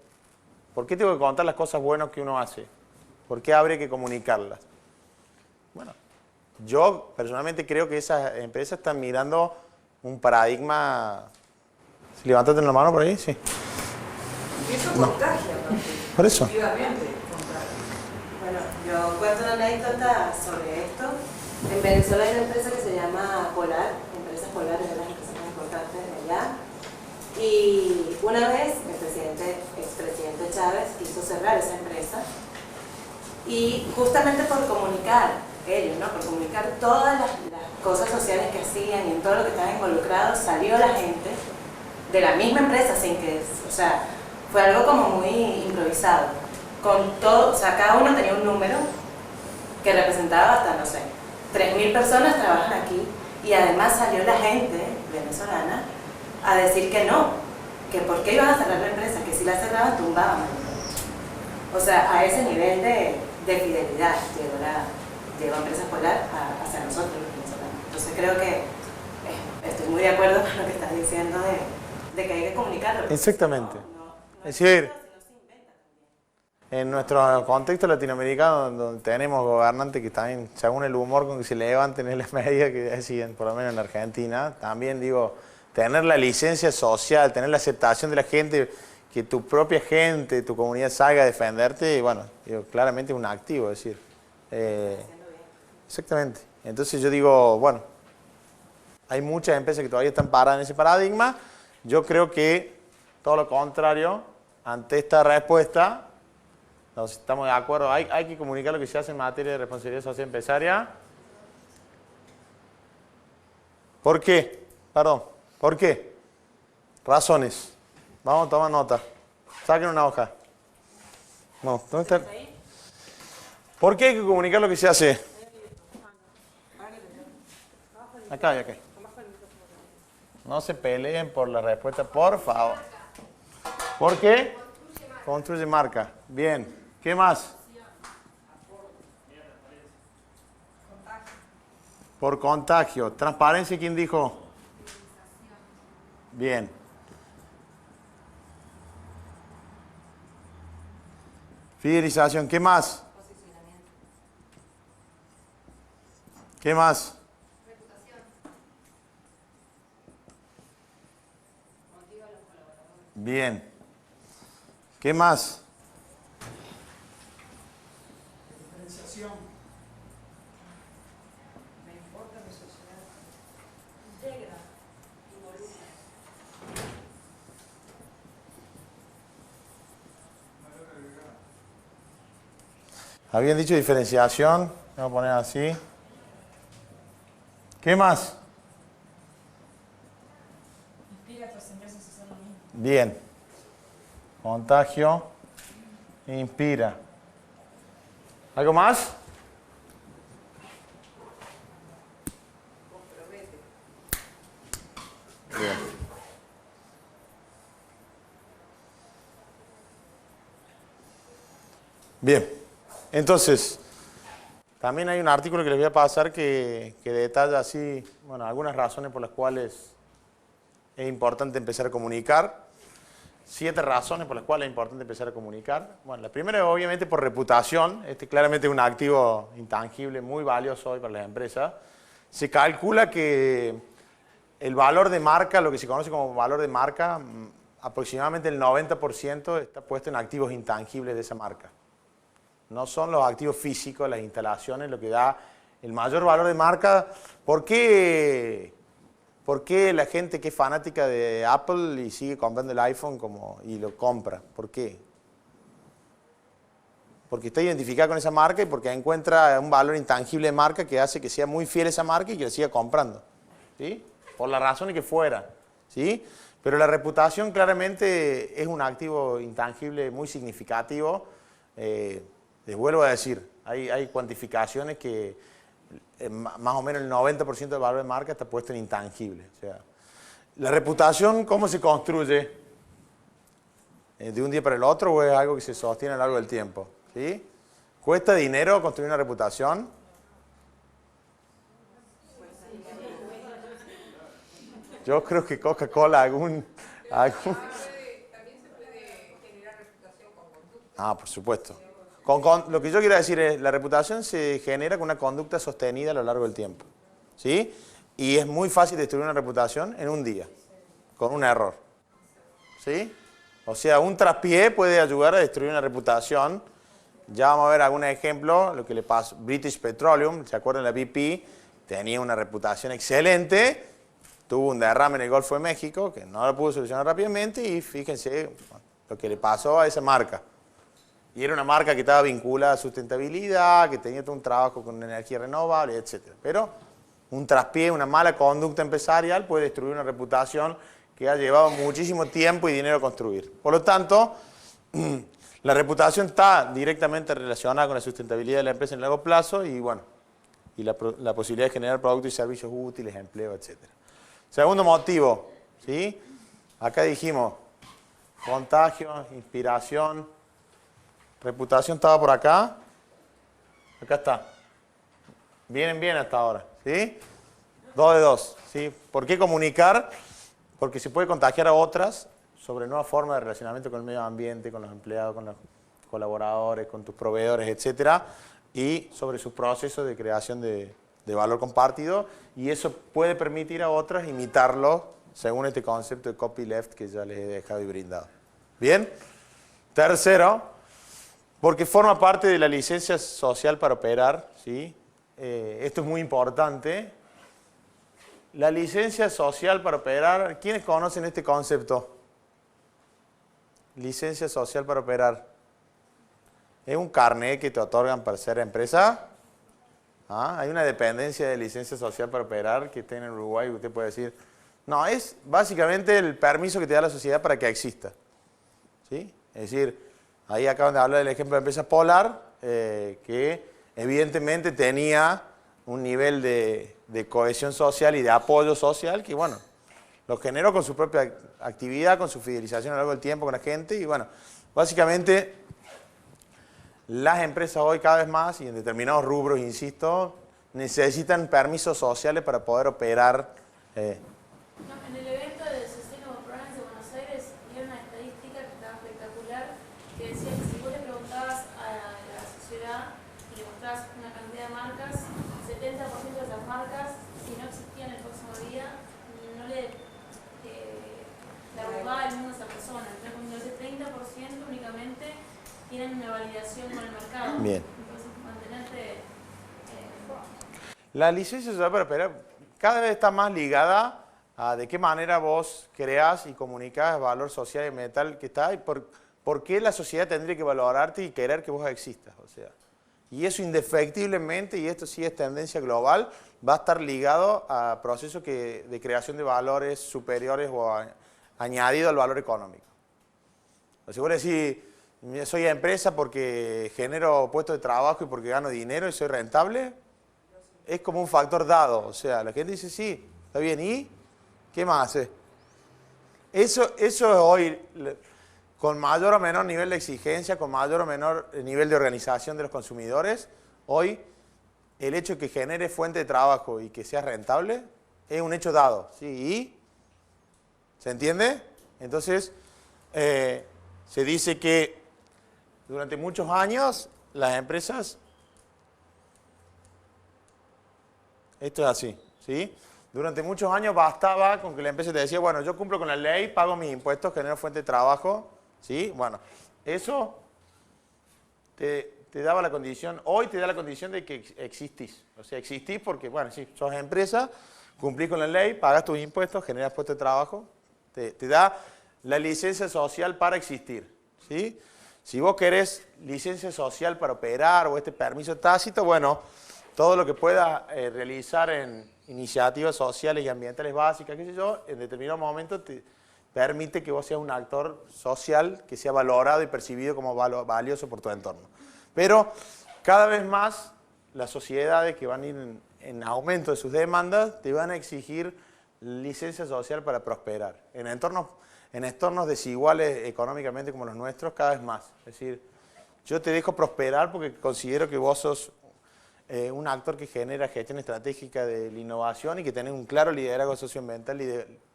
¿Por qué tengo que contar las cosas buenas que uno hace? ¿Por qué habría que comunicarlas? Bueno, yo personalmente creo que esas empresas están mirando un paradigma. ¿Levantate la mano por ahí? Sí. Y eso contagia, por eso. Efectivamente, Bueno, yo cuento una anécdota sobre esto. En Venezuela hay una empresa que se llama Polar, Empresas Polar, es de las empresas más importantes de allá. Y una vez el expresidente Chávez quiso cerrar esa empresa y justamente por comunicar ellos, ¿no? Por comunicar todas las cosas sociales que hacían y en todo lo que estaban involucrados, salió la gente de la misma empresa sin que, o sea, fue algo como muy improvisado. Con todo, o sea, cada uno tenía un número que representaba hasta, no sé, 3.000 personas trabajan aquí y además salió la gente venezolana a decir que no, que por qué iban a cerrar la empresa, que si la cerraban tumbaban. O sea, a ese nivel de fidelidad llegó Empresas Polar hacia nosotros los venezolanos. Entonces creo que estoy muy de acuerdo con lo que estás diciendo de que hay que comunicarlo. Exactamente. Es decir, en nuestro contexto latinoamericano, donde tenemos gobernantes que también, según el humor con que se levanten en las medidas que deciden, por lo menos en la Argentina, también digo, tener la licencia social, tener la aceptación de la gente, que tu propia gente, tu comunidad salga a defenderte, bueno, digo, claramente es un activo, es decir. Exactamente. Entonces yo digo, bueno, hay muchas empresas que todavía están paradas en ese paradigma. Yo creo que todo lo contrario, ante esta respuesta, nos estamos de acuerdo, hay que comunicar lo que se hace en materia de responsabilidad social empresaria. ¿Por qué? Perdón, ¿por qué? Razones. Vamos a tomar nota. Saquen una hoja. No, ¿dónde está? ¿Por qué hay que comunicar lo que se hace? Acá y acá. No se peleen por la respuesta, por favor. ¿Por qué? Construye marca. Bien. ¿Qué más? Por contagio. Transparencia, ¿quién dijo? Bien. Fidelización, ¿qué más? ¿Qué más? Bien. ¿Qué más? Diferenciación. Me importa mi sociedad. Integra, involucra. Habían dicho diferenciación. Vamos a poner así. ¿Qué más? Inspira a otras empresas a hacer lo mismo. Bien. Contagio. Inspira. ¿Algo más? Compromete. Bien. Bien. Entonces, también hay un artículo que les voy a pasar que detalla así, bueno, algunas razones por las cuales es importante empezar a comunicar. 7 razones por las cuales es importante empezar a comunicar. Bueno, la primera es obviamente por reputación. Este claramente es un activo intangible muy valioso hoy para las empresas. Se calcula que el valor de marca, lo que se conoce como valor de marca, aproximadamente el 90% está puesto en activos intangibles de esa marca. No son los activos físicos, las instalaciones, lo que da el mayor valor de marca. ¿Por qué la gente que es fanática de Apple y sigue comprando el iPhone y lo compra? ¿Por qué? Porque está identificada con esa marca y porque encuentra un valor intangible de marca que hace que sea muy fiel a esa marca y que la siga comprando. ¿Sí? Por la razón que fuera. ¿Sí? Pero la reputación claramente es un activo intangible muy significativo. Les vuelvo a decir, hay cuantificaciones que más o menos el 90% del valor de marca está puesto en intangible. O sea, la reputación, ¿cómo se construye? ¿De un día para el otro o es algo que se sostiene a lo largo del tiempo? ¿Sí? ¿Cuesta dinero construir una reputación? Yo creo que Coca-Cola También se puede generar reputación con conducta. Por supuesto. Lo que yo quiero decir es, la reputación se genera con una conducta sostenida a lo largo del tiempo. ¿Sí? Y es muy fácil destruir una reputación en un día, con un error. ¿Sí? O sea, un traspié puede ayudar a destruir una reputación. Ya vamos a ver algunos ejemplos, lo que le pasó. British Petroleum, ¿se acuerdan? La BP tenía una reputación excelente, tuvo un derrame en el Golfo de México, que no lo pudo solucionar rápidamente, y fíjense lo que le pasó a esa marca. Y era una marca que estaba vinculada a sustentabilidad, que tenía todo un trabajo con energía renovable, etc. Pero un traspié, una mala conducta empresarial puede destruir una reputación que ha llevado muchísimo tiempo y dinero a construir. Por lo tanto, la reputación está directamente relacionada con la sustentabilidad de la empresa en largo plazo y, bueno, y la posibilidad de generar productos y servicios útiles, empleo, etc. Segundo motivo, ¿sí? Acá dijimos contagio, inspiración. Reputación estaba por acá. Acá está. Vienen bien hasta ahora. ¿Sí? 2 de 2. ¿Sí? ¿Por qué comunicar? Porque se puede contagiar a otras sobre nuevas formas de relacionamiento con el medio ambiente, con los empleados, con los colaboradores, con tus proveedores, etc. Y sobre sus procesos de creación de valor compartido. Y eso puede permitir a otras imitarlo según este concepto de copyleft que ya les he dejado y brindado. ¿Bien? Tercero, porque forma parte de la licencia social para operar, ¿sí? Esto es muy importante. La licencia social para operar, ¿quiénes conocen este concepto? Licencia social para operar. Es un carnet que te otorgan para ser empresa. Hay una dependencia de licencia social para operar que está en Uruguay, usted puede decir. No, es básicamente el permiso que te da la sociedad para que exista. ¿Sí? Es decir, ahí acaban de hablar del ejemplo de empresa Polar. que evidentemente tenía un nivel de cohesión social y de apoyo social que, bueno, lo generó con su propia actividad, con su fidelización a lo largo del tiempo con la gente y, bueno, básicamente las empresas hoy cada vez más y en determinados rubros, insisto, necesitan permisos sociales para poder operar. En el evento de Sustainable Brands de Buenos Aires dieron una estadística que estaba espectacular, que decía que si vos le preguntabas a la sociedad y le mostrabas una cantidad de marcas, 70% de esas marcas, si no existían el próximo día, no le arrugaba el mundo a esa persona. Entonces, ese 30% únicamente tienen una validación con el mercado. Bien. Entonces, mantenerte... La licencia social para operar cada vez está más ligada a de qué manera vos creás y comunicás valor social y ambiental que está y por qué la sociedad tendría que valorarte y querer que vos existas. O sea, y eso indefectiblemente, y esto sí es tendencia global, va a estar ligado a procesos de creación de valores superiores o añadido al valor económico. O sea, vos decís, soy empresa porque genero puestos de trabajo y porque gano dinero y soy rentable, es como un factor dado. O sea, la gente dice, sí, está bien, ¿y qué más hace? Eso es hoy, con mayor o menor nivel de exigencia, con mayor o menor nivel de organización de los consumidores, hoy el hecho de que genere fuente de trabajo y que sea rentable es un hecho dado. ¿Sí? ¿Y? ¿Se entiende? Entonces, se dice que durante muchos años las empresas, esto es así, ¿sí? Durante muchos años bastaba con que la empresa te decía, bueno, yo cumplo con la ley, pago mis impuestos, genero fuente de trabajo, ¿sí? Bueno, eso te daba la condición, hoy te da la condición de que existís. O sea, existís porque, bueno, sí, sos empresa, cumplís con la ley, pagas tus impuestos, generas puestos de trabajo, te da la licencia social para existir, ¿sí? Si vos querés licencia social para operar o este permiso tácito, bueno, todo lo que puedas realizar en iniciativas sociales y ambientales básicas, qué sé yo, en determinado momento te permite que vos seas un actor social que sea valorado y percibido como valioso por tu entorno. Pero cada vez más las sociedades que van a ir en aumento de sus demandas te van a exigir licencia social para prosperar. En entornos desiguales económicamente como los nuestros, cada vez más. Es decir, yo te dejo prosperar porque considero que vos sos un actor que genera gestión estratégica de la innovación y que tenés un claro liderazgo socioambiental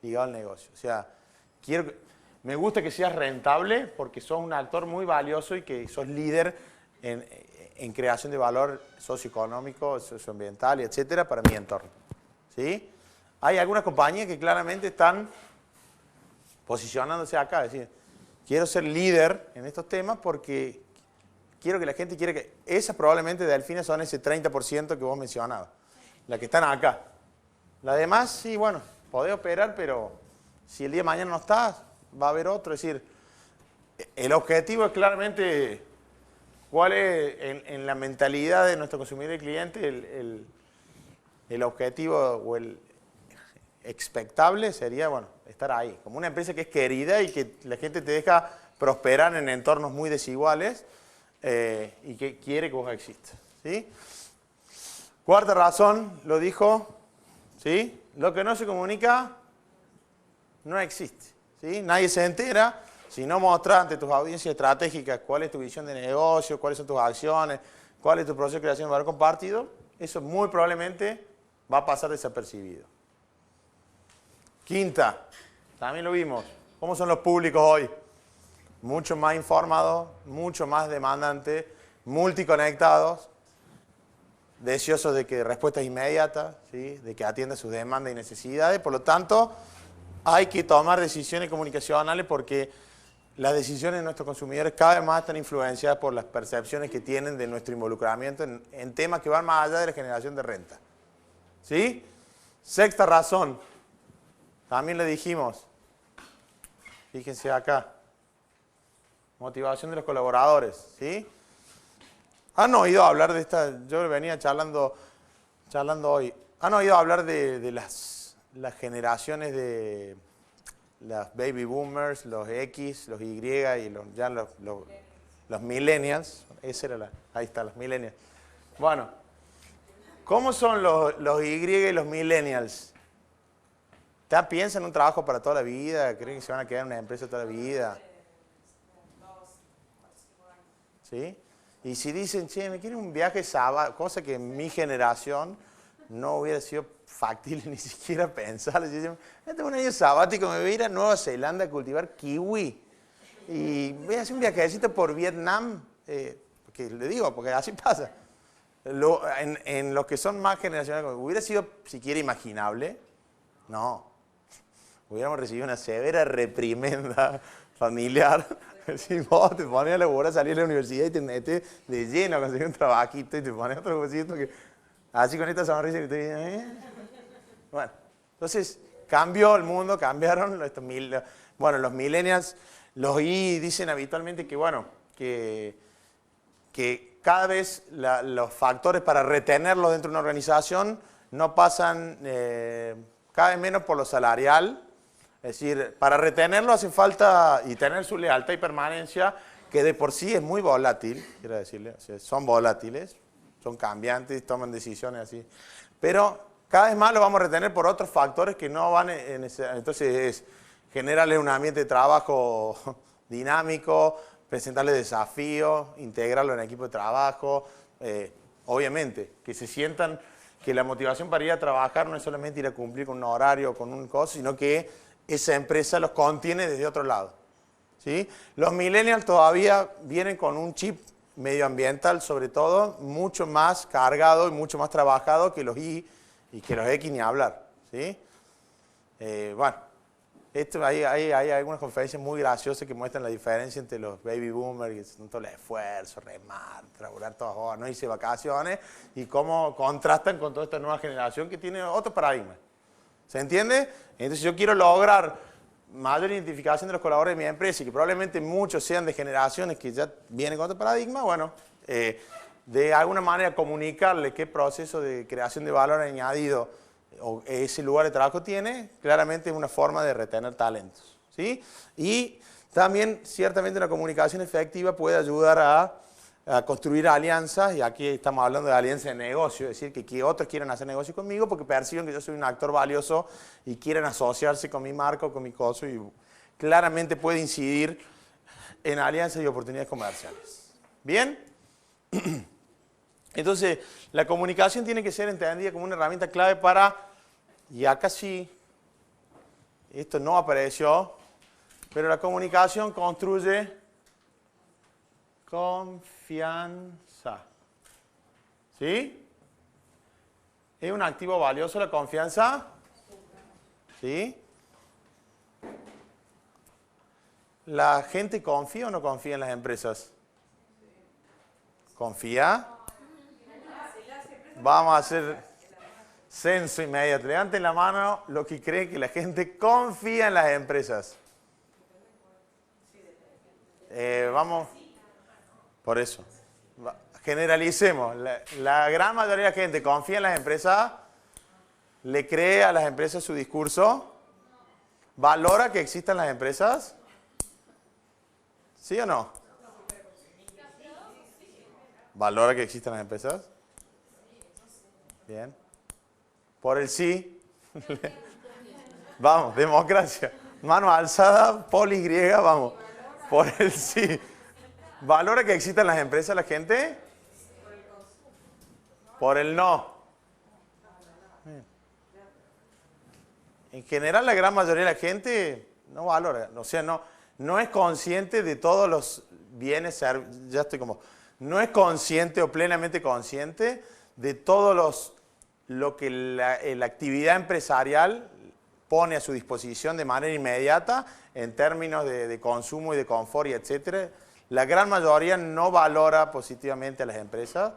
ligado al negocio. O sea, me gusta que seas rentable porque sos un actor muy valioso y que sos líder en creación de valor socioeconómico, socioambiental, etcétera, para mi entorno. ¿Sí? Hay algunas compañías que claramente están posicionándose acá, es decir, quiero ser líder en estos temas porque quiero que la gente quiera que... Esas probablemente, Delfina, son ese 30% que vos mencionabas, las que están acá. Las demás, sí, bueno, podés operar, pero si el día de mañana no estás, va a haber otro. Es decir, el objetivo es claramente cuál es en la mentalidad de nuestro consumidor y cliente el objetivo o el expectable sería, bueno, estar ahí, como una empresa que es querida y que la gente te deja prosperar en entornos muy desiguales y que quiere que vos existas, ¿sí? Cuarta razón, lo dijo, ¿sí? Lo que no se comunica no existe, ¿sí? Nadie se entera si no mostras ante tus audiencias estratégicas cuál es tu visión de negocio, cuáles son tus acciones, cuál es tu proceso de creación de valor compartido. Eso muy probablemente va a pasar desapercibido. Quinta, también lo vimos. ¿Cómo son los públicos hoy? Mucho más informados, mucho más demandantes, multiconectados, deseosos de que respuestas inmediatas, ¿sí? De que atiendan sus demandas y necesidades. Por lo tanto, hay que tomar decisiones comunicacionales porque las decisiones de nuestros consumidores cada vez más están influenciadas por las percepciones que tienen de nuestro involucramiento en temas que van más allá de la generación de renta. ¿Sí? Sexta razón, también le dijimos, fíjense acá, motivación de los colaboradores, ¿sí? ¿Han oído hablar de esta? Yo venía charlando hoy. ¿Han oído hablar de las generaciones de las baby boomers, los X, los Y y los Los millennials, esa era ahí está, los millennials. Bueno, ¿cómo son los Y y los millennials? ¿Piensan en un trabajo para toda la vida? ¿Creen que se van a quedar en una empresa toda la vida? ¿Sí? Y si dicen, che, me quieren un viaje sábado, cosa que en mi generación no hubiera sido factible ni siquiera pensar. Yo tengo un año sabático, me voy a ir a Nueva Zelanda a cultivar kiwi. Y voy a hacer un viajecito por Vietnam, porque le digo, porque así pasa. En los que son más generacionales, ¿hubiera sido siquiera imaginable? No. Hubiéramos recibido una severa reprimenda familiar. Si vos te pones a laburar, salir de la universidad y te metes de lleno a conseguir un trabajito y te pones otro cosito que así con esta sonrisa que te Bueno, entonces cambió el mundo, cambiaron bueno, los millennials, los Y dicen habitualmente que bueno, que cada vez los factores para retenerlos dentro de una organización no pasan cada vez menos por lo salarial. Es decir, para retenerlo hace falta y tener su lealtad y permanencia, que de por sí es muy volátil, quiero decirle, o sea, son volátiles, son cambiantes, toman decisiones así. Pero cada vez más lo vamos a retener por otros factores que no van en ese. Entonces es generarle un ambiente de trabajo dinámico, presentarle desafíos, integrarlo en el equipo de trabajo, obviamente, que se sientan que la motivación para ir a trabajar no es solamente ir a cumplir con un horario o con un costo, sino que esa empresa los contiene desde otro lado. ¿Sí? Los millennials todavía vienen con un chip medioambiental, sobre todo, mucho más cargado y mucho más trabajado que los Y y que los X ni hablar. ¿Sí? Bueno, hay algunas conferencias muy graciosas que muestran la diferencia entre los baby boomers, que hacen todo el esfuerzo, remar, trabajar todas horas, no irse de vacaciones, y cómo contrastan con toda esta nueva generación que tiene otro paradigma. ¿Se entiende? Entonces yo quiero lograr mayor identificación de los colaboradores de mi empresa y que probablemente muchos sean de generaciones que ya vienen con otro paradigma, bueno, de alguna manera comunicarle qué proceso de creación de valor añadido o ese lugar de trabajo tiene, claramente es una forma de retener talentos. ¿Sí? Y también ciertamente una comunicación efectiva puede ayudar a construir alianzas, y aquí estamos hablando de alianzas de negocio, es decir, que otros quieran hacer negocio conmigo porque perciben que yo soy un actor valioso y quieren asociarse con mi marca o con mi coso, y claramente puede incidir en alianzas y oportunidades comerciales. ¿Bien? Entonces, la comunicación tiene que ser entendida como una herramienta clave para, y acá sí, esto no apareció, pero la comunicación construye confianza. ¿Sí? ¿Es un activo valioso la confianza? ¿Sí? ¿La gente confía o no confía en las empresas? ¿Confía? Vamos a hacer censo inmediato. Levanten la mano los que creen que la gente confía en las empresas. Vamos. Por eso. Generalicemos. La gran mayoría de la gente confía en las empresas, le cree a las empresas su discurso, valora que existan las empresas. ¿Sí o no? ¿Valora que existan las empresas? Bien. Por el sí. Vamos, democracia. Mano alzada, polis griega, vamos. Por el sí. ¿Valora que existan las empresas la gente? Por el no. En general, la gran mayoría de la gente no valora, o sea, no es consciente de todos los bienes, ya estoy como, no es consciente o plenamente consciente de todos lo que la actividad empresarial pone a su disposición de manera inmediata en términos de consumo y de confort y etcétera. La gran mayoría no valora positivamente a las empresas.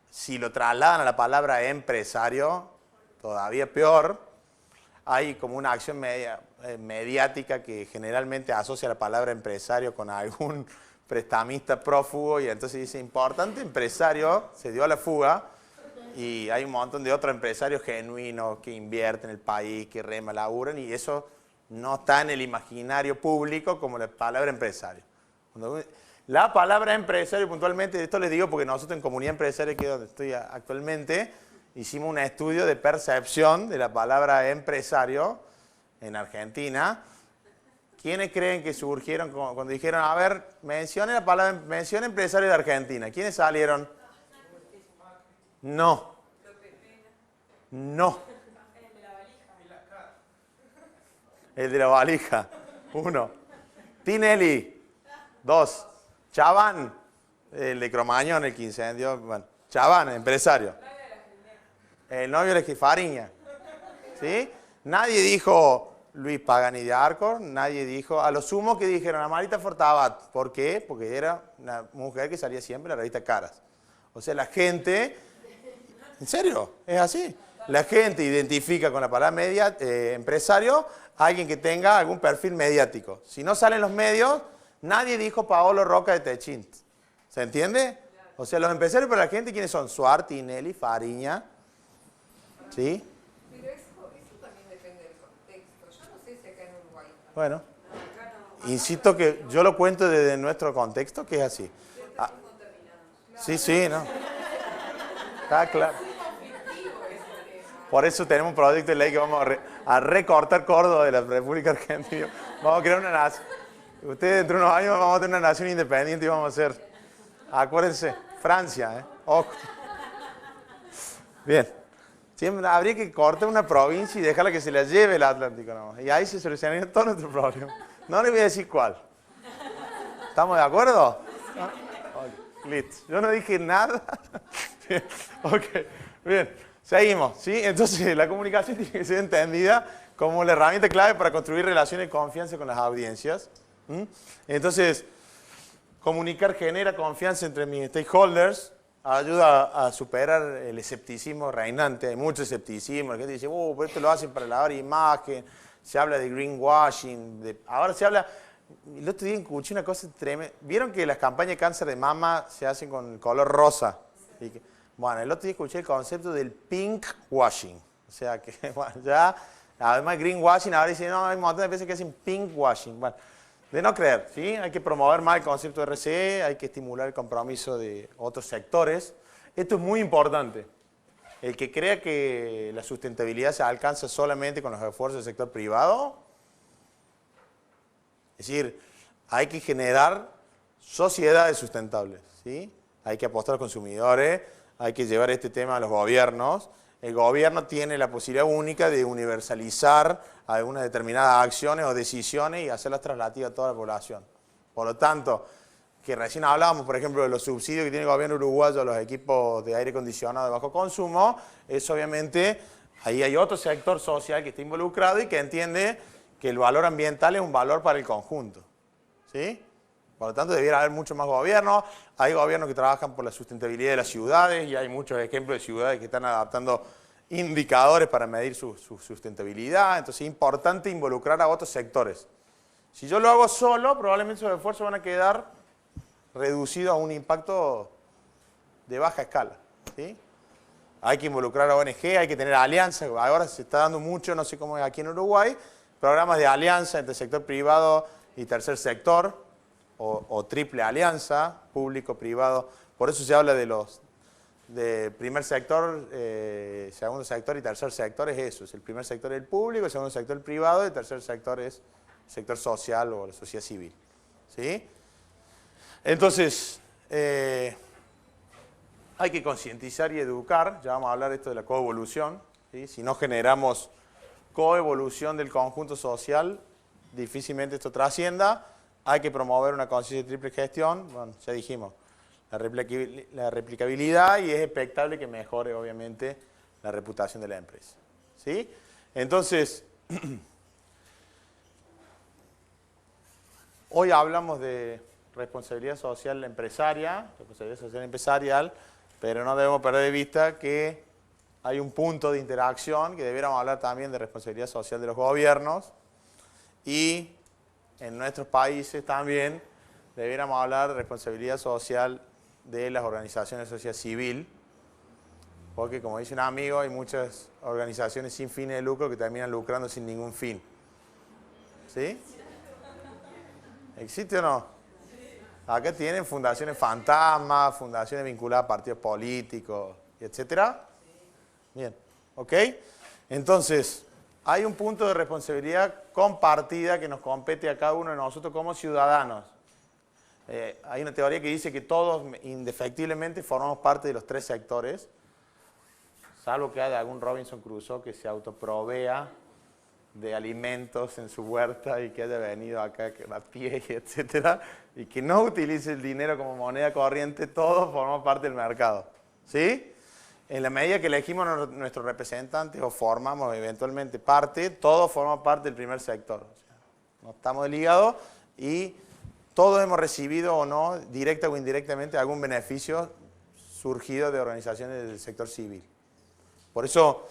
Si lo trasladan a la palabra empresario, todavía peor. Hay como una acción mediática que generalmente asocia la palabra empresario con algún prestamista prófugo, y entonces dice, importante empresario, se dio a la fuga, y hay un montón de otros empresarios genuinos que invierten en el país, que reman, laburan, y eso no está en el imaginario público como la palabra empresario. La palabra empresario, puntualmente, esto les digo porque nosotros en Comunidad Empresaria, que es donde estoy actualmente, hicimos un estudio de percepción de la palabra empresario en Argentina. ¿Quiénes creen que surgieron cuando dijeron, a ver, mencione la palabra, mencione empresario de Argentina? ¿Quiénes salieron? No. No. El de la valija. 1. Tinelli. 2. Chaván. El de Cromañón, el que incendió. Bueno, Chaván, empresario. El novio de Fariña. ¿Sí? Nadie dijo Luis Pagani de Arcor, nadie dijo, a lo sumo que dijeron a Marita Fortabat. ¿Por qué? Porque era una mujer que salía siempre en la revista Caras. O sea, la gente, ¿en serio? Es así. La gente identifica con la palabra empresario a alguien que tenga algún perfil mediático. Si no salen los medios, nadie dijo Paolo Roca de Techint. ¿Se entiende? O sea, los empresarios para la gente, ¿quiénes son? Suar, Tinelli, Fariña. ¿Sí? Pero eso también depende del contexto. Yo no sé si acá en Uruguay. Bueno, insisto que yo lo cuento desde nuestro contexto, que es así. Ah, sí, sí, ¿no? Está claro. Por eso tenemos un proyecto de ley que vamos a recortar Córdoba de la República Argentina. Vamos a crear una nación. Ustedes dentro de unos años vamos a tener una nación independiente y vamos a hacer, acuérdense, Francia, ¿eh? Ojo. Bien. Siempre habría que cortar una provincia y dejarla que se la lleve el Atlántico, ¿no? Y ahí se solucionaría todo nuestro problema. No les voy a decir cuál. ¿Estamos de acuerdo? Okay. Listo. Yo no dije nada. Bien. Ok, bien. Seguimos, ¿sí? Entonces, la comunicación tiene que ser entendida como la herramienta clave para construir relaciones de confianza con las audiencias. Entonces, comunicar genera confianza entre mis stakeholders, ayuda a superar el escepticismo reinante. Hay mucho escepticismo. La gente dice, pero esto lo hacen para lavar imagen. Se habla de greenwashing. Ahora se habla... El otro día escuché una cosa tremenda. ¿Vieron que las campañas de cáncer de mama se hacen con el color rosa? Bueno, el otro día escuché el concepto del pink washing. O sea que, bueno, ya... Además, greenwashing, ahora dicen, no, hay un montón de veces que hacen pink washing. Bueno, de no creer, ¿sí? Hay que promover más el concepto de RCE, hay que estimular el compromiso de otros sectores. Esto es muy importante. El que crea que la sustentabilidad se alcanza solamente con los esfuerzos del sector privado, es decir, hay que generar sociedades sustentables, ¿sí? Hay que apostar a los consumidores, hay que llevar este tema a los gobiernos. El gobierno tiene la posibilidad única de universalizar algunas determinadas acciones o decisiones y hacerlas traslativas a toda la población. Por lo tanto, que recién hablábamos, por ejemplo, de los subsidios que tiene el gobierno uruguayo a los equipos de aire acondicionado de bajo consumo, es obviamente, ahí hay otro sector social que está involucrado y que entiende que el valor ambiental es un valor para el conjunto, ¿sí? Por lo tanto, debiera haber mucho más gobierno. Hay gobiernos que trabajan por la sustentabilidad de las ciudades y hay muchos ejemplos de ciudades que están adaptando indicadores para medir su sustentabilidad. Entonces es importante involucrar a otros sectores. Si yo lo hago solo, probablemente esos esfuerzos van a quedar reducidos a un impacto de baja escala, ¿sí? Hay que involucrar a ONG, hay que tener alianzas. Ahora se está dando mucho, no sé cómo es aquí en Uruguay, programas de alianza entre sector privado y tercer sector. O triple alianza, público-privado. Por eso se habla de primer sector, segundo sector y tercer sector, es eso. Es el primer sector es el público, el segundo sector el privado y el tercer sector es el sector social o la sociedad civil, ¿sí? Entonces, hay que concientizar y educar. Ya vamos a hablar de esto de la coevolución, ¿sí? Si no generamos coevolución del conjunto social, difícilmente esto trascienda. Hay que promover una conciencia de triple gestión, bueno, ya dijimos, la replicabilidad y es expectable que mejore, obviamente, la reputación de la empresa, ¿sí? Entonces, hoy hablamos de responsabilidad social empresarial, pero no debemos perder de vista que hay un punto de interacción que debiéramos hablar también de responsabilidad social de los gobiernos y en nuestros países también debiéramos hablar de responsabilidad social de las organizaciones de sociedad civil, porque como dice un amigo, hay muchas organizaciones sin fines de lucro que terminan lucrando sin ningún fin. ¿Sí? ¿Existe o no? Acá tienen fundaciones fantasmas, fundaciones vinculadas a partidos políticos, etcétera. Bien, ¿ok? Entonces, hay un punto de responsabilidad compartida que nos compete a cada uno de nosotros como ciudadanos. Hay una teoría que dice que todos indefectiblemente formamos parte de los 3 sectores, salvo que haya algún Robinson Crusoe que se autoprovea de alimentos en su huerta y que haya venido acá a pie, etcétera, y que no utilice el dinero como moneda corriente, todos formamos parte del mercado. ¿Sí? En la medida que elegimos nuestros representantes o formamos eventualmente parte, todos formamos parte del primer sector. O sea, no estamos ligados y todos hemos recibido o no, directa o indirectamente, algún beneficio surgido de organizaciones del sector civil. Por eso,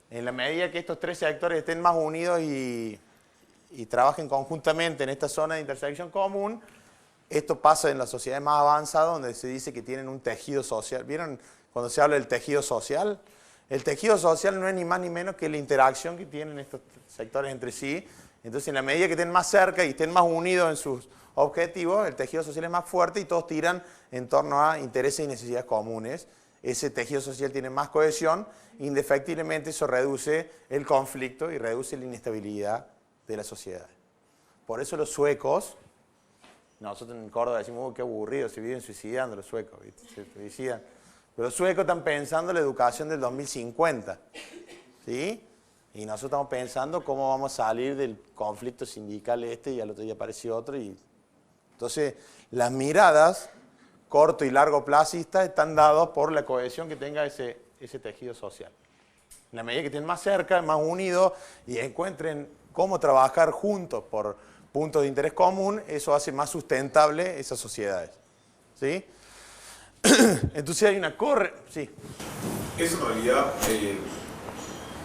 en la medida que estos 3 sectores estén más unidos y trabajen conjuntamente en esta zona de intersección común, esto pasa en las sociedades más avanzadas donde se dice que tienen un tejido social. ¿Vieron cuando se habla del tejido social? El tejido social no es ni más ni menos que la interacción que tienen estos sectores entre sí. Entonces, en la medida que estén más cerca y estén más unidos en sus objetivos, el tejido social es más fuerte y todos tiran en torno a intereses y necesidades comunes. Ese tejido social tiene más cohesión, indefectiblemente eso reduce el conflicto y reduce la inestabilidad de la sociedad. Por eso los suecos, nosotros en Córdoba decimos, qué aburrido, se viven suicidando los suecos, ¿viste? Se suicidan. Pero los suecos están pensando en la educación del 2050, ¿sí? Y nosotros estamos pensando cómo vamos a salir del conflicto sindical y al otro día apareció otro. Entonces, las miradas corto y largo placistas están dadas por la cohesión que tenga ese tejido social. En la medida que estén más cerca, más unidos y encuentren cómo trabajar juntos por puntos de interés común, eso hace más sustentable esas sociedades. ¿Sí? Entonces hay una Sí. Eso en realidad,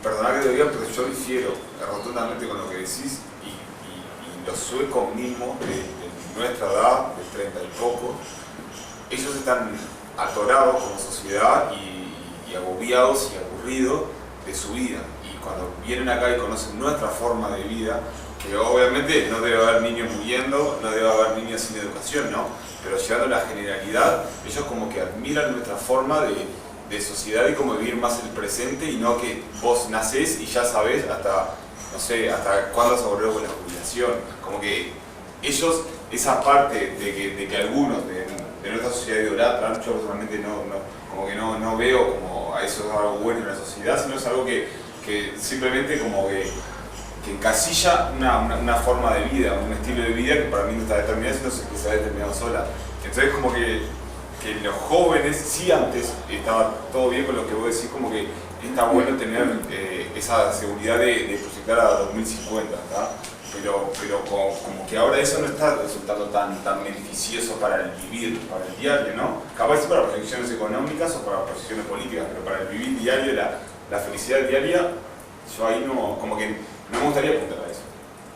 perdona que te diga, pero yo difiero rotundamente con lo que decís y los suecos mismos de nuestra edad, de 30 y poco, ellos están atorados como sociedad y agobiados y aburridos de su vida. Y cuando vienen acá y conocen nuestra forma de vida, que obviamente no debe haber niños muriendo, no debe haber niños sin educación, ¿no? Pero llegando a la generalidad, ellos como que admiran nuestra forma de sociedad y como vivir más el presente y no que vos nacés y ya sabés hasta, no sé, hasta cuándo se volvió con la jubilación. Como que ellos, esa parte de que algunos de nuestra sociedad idolatran, yo personalmente no veo como a eso es algo bueno en la sociedad, sino es algo que simplemente como que encasilla una forma de vida, un estilo de vida que para mí no está determinado, sino que se ha determinado sola. Entonces como que los jóvenes, sí antes estaba todo bien con lo que vos decís, como que está bueno tener esa seguridad de proyectar a 2050, ¿tá? Pero como que ahora eso no está resultando tan beneficioso para el vivir, para el diario, ¿no? Capaz sí para proyecciones económicas o para proyecciones políticas, pero para el vivir diario, la felicidad diaria, yo ahí no, como que no me gustaría apuntar a eso.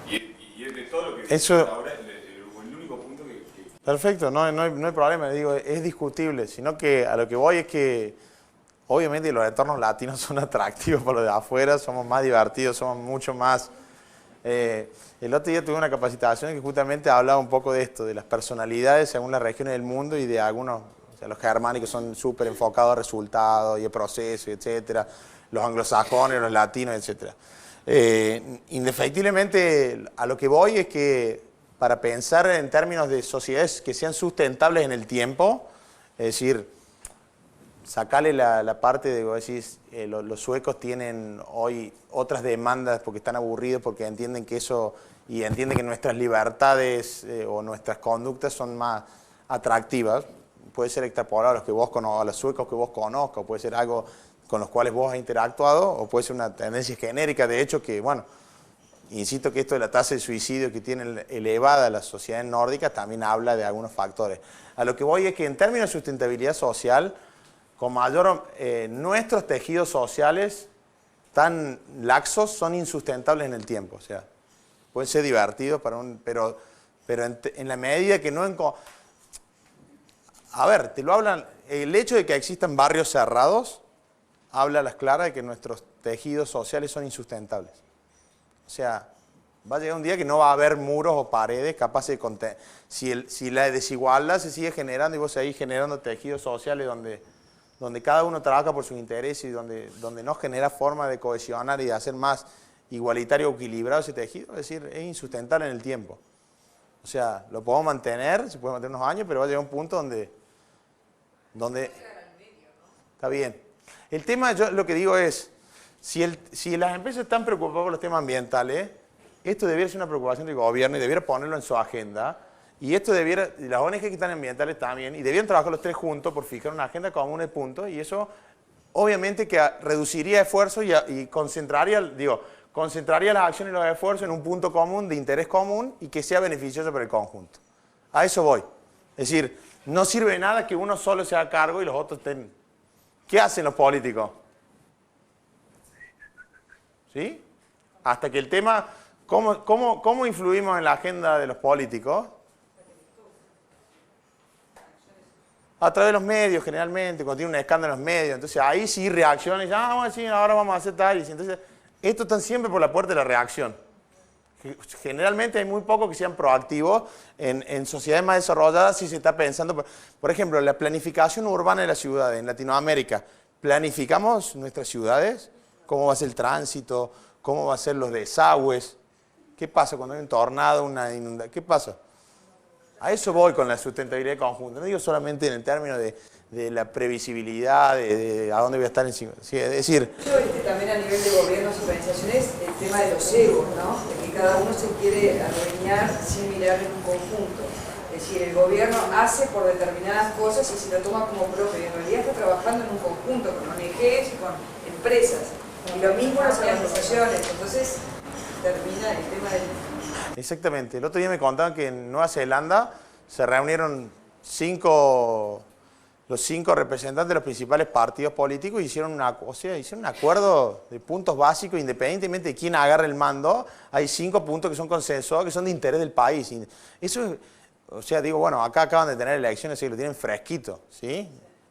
Y es de todo lo que eso, ahora el único punto que... Perfecto, no hay problema, digo, es discutible, sino que a lo que voy es que obviamente los entornos latinos son atractivos para los de afuera, somos más divertidos, somos mucho más... el otro día tuve una capacitación que justamente hablaba un poco de esto, de las personalidades según las regiones del mundo y de algunos, o sea, los germánicos son súper enfocados a resultados y a procesos, etcétera, los anglosajones, los latinos, etcétera. Indefectiblemente a lo que voy es que para pensar en términos de sociedades que sean sustentables en el tiempo, es decir, sacarle la parte de, vos decís, los suecos tienen hoy otras demandas porque están aburridos, porque entienden que eso, y entienden que nuestras libertades o nuestras conductas son más atractivas, puede ser extrapolado a los que vos a los suecos que vos conozcas, puede ser algo con los cuales vos has interactuado, o puede ser una tendencia genérica, de hecho, que, bueno, insisto que esto de la tasa de suicidio que tiene elevada las sociedades nórdicas también habla de algunos factores. A lo que voy es que en términos de sustentabilidad social, con mayor, nuestros tejidos sociales tan laxos son insustentables en el tiempo, o sea, pueden ser divertidos, pero en la medida que no... A ver, te lo hablan, el hecho de que existan barrios cerrados habla a las claras de que nuestros tejidos sociales son insustentables. O sea, Va a llegar un día que no va a haber muros o paredes capaces de contener. Si la desigualdad se sigue generando y vos seguís generando tejidos sociales donde cada uno trabaja por sus intereses y donde no genera forma de cohesionar y de hacer más igualitario o equilibrado ese tejido, es decir, es insustentable en el tiempo. O sea, lo podemos mantener, se puede mantener unos años, pero va a llegar un punto donde está bien. El tema, yo lo que digo es, si las empresas están preocupadas por los temas ambientales, esto debiera ser una preocupación del gobierno y debiera ponerlo en su agenda. Y esto debiera, las ONG que están ambientales también, y debieran trabajar los tres juntos por fijar una agenda común de puntos, y eso obviamente que reduciría esfuerzos y concentraría las acciones y los esfuerzos en un punto común, de interés común, y que sea beneficioso para el conjunto. A eso voy. Es decir, no sirve de nada que uno solo se haga cargo y los otros estén... ¿Qué hacen los políticos? ¿Sí? Hasta que el tema... ¿Cómo influimos en la agenda de los políticos? A través de los medios, generalmente, cuando tiene un escándalo en los medios. Entonces ahí sí reaccionan y dicen, bueno, sí, ahora vamos a hacer tal. Y entonces, estos están siempre por la puerta de la reacción. Generalmente hay muy pocos que sean proactivos. En sociedades más desarrolladas sí se está pensando. Por ejemplo, la planificación urbana de las ciudades en Latinoamérica. ¿Planificamos nuestras ciudades? ¿Cómo va a ser el tránsito? ¿Cómo va a ser los desagües? ¿Qué pasa cuando hay un tornado, una inundación? ¿Qué pasa? A eso voy con la sustentabilidad conjunta. No digo solamente en el término de la previsibilidad, de a dónde voy a estar en 5 años. Sí, es decir... También a nivel de gobiernos y organizaciones, el tema de los egos, ¿no? De que cada uno se quiere adueñar sin mirar en un conjunto. Es decir, el gobierno hace por determinadas cosas y se lo toma como propio. Y en realidad está trabajando en un conjunto con ONGs y con empresas. Y lo mismo las organizaciones. Entonces, termina el tema del... Exactamente. El otro día me contaban que en Nueva Zelanda se reunieron los 5 representantes de los principales partidos políticos y hicieron un acuerdo de puntos básicos, independientemente de quién agarre el mando. Hay 5 puntos que son consensuados, que son de interés del país. Eso, o sea, digo, bueno, acá acaban de tener elecciones, así que lo tienen fresquito, ¿sí?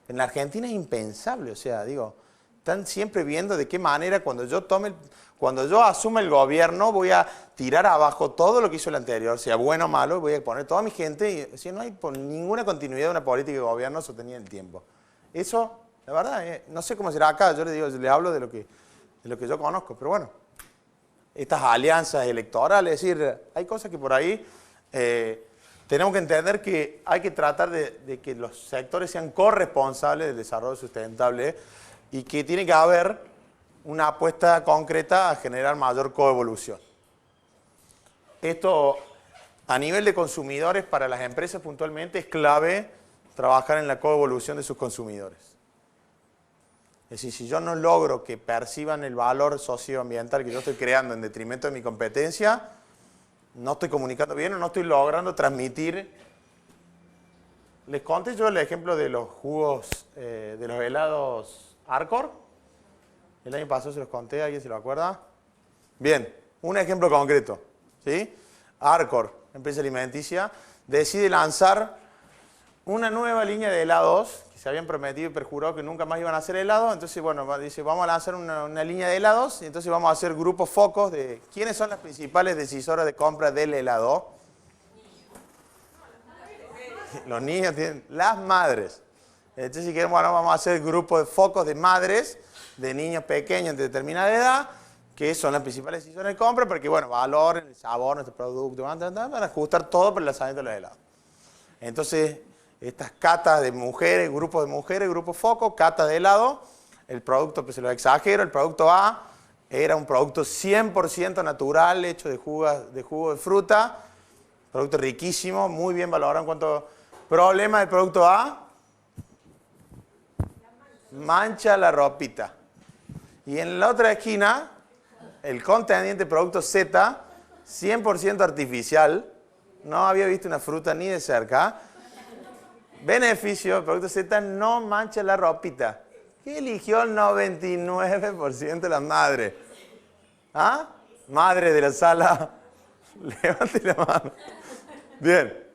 En la Argentina es impensable, o sea, digo, están siempre viendo de qué manera cuando yo asuma el gobierno voy a tirar abajo todo lo que hizo el anterior, sea bueno o malo, voy a poner toda mi gente y si no hay ninguna continuidad de una política de gobierno sostenida en el tiempo. Eso, la verdad, no sé cómo será acá, yo le hablo de lo que yo conozco, pero bueno, estas alianzas electorales, es decir, hay cosas que por ahí tenemos que entender que hay que tratar de que los sectores sean corresponsables del desarrollo sustentable y que tiene que haber una apuesta concreta a generar mayor coevolución. Esto, a nivel de consumidores, para las empresas puntualmente, es clave trabajar en la coevolución de sus consumidores. Es decir, si yo no logro que perciban el valor socioambiental que yo estoy creando en detrimento de mi competencia, no estoy comunicando bien o no estoy logrando transmitir. Les conté yo el ejemplo de los jugos, de los helados Arcor. El año pasado se los conté, ¿alguien se lo acuerda? Bien, un ejemplo concreto, ¿sí? Arcor, empresa alimenticia, decide lanzar una nueva línea de helados, que se habían prometido y perjurado que nunca más iban a hacer helado, entonces, bueno, dice, vamos a lanzar una línea de helados, y entonces vamos a hacer grupos focos de quiénes son las principales decisoras de compra del helado. Los niños tienen, las madres. Entonces, si queremos, bueno, vamos a hacer grupos de focos de madres, de niños pequeños de determinada edad, que son las principales decisiones de compra, porque, bueno, valoren el sabor de nuestro producto, van a ajustar todo para el lanzamiento de los helados. Entonces, estas catas de mujeres, grupos focos, catas de helado, el producto, pues se lo exagero, el producto A era un producto 100% natural, hecho de jugo de fruta, producto riquísimo, muy bien valorado en cuanto a problema del producto A, mancha la ropita. Y en la otra esquina, el contendiente producto Z, 100% artificial, no había visto una fruta ni de cerca. Beneficio, el producto Z no mancha la ropita. ¿Qué eligió el 99% de las madres? ¿Ah? Madre de la sala, levante la mano. Bien,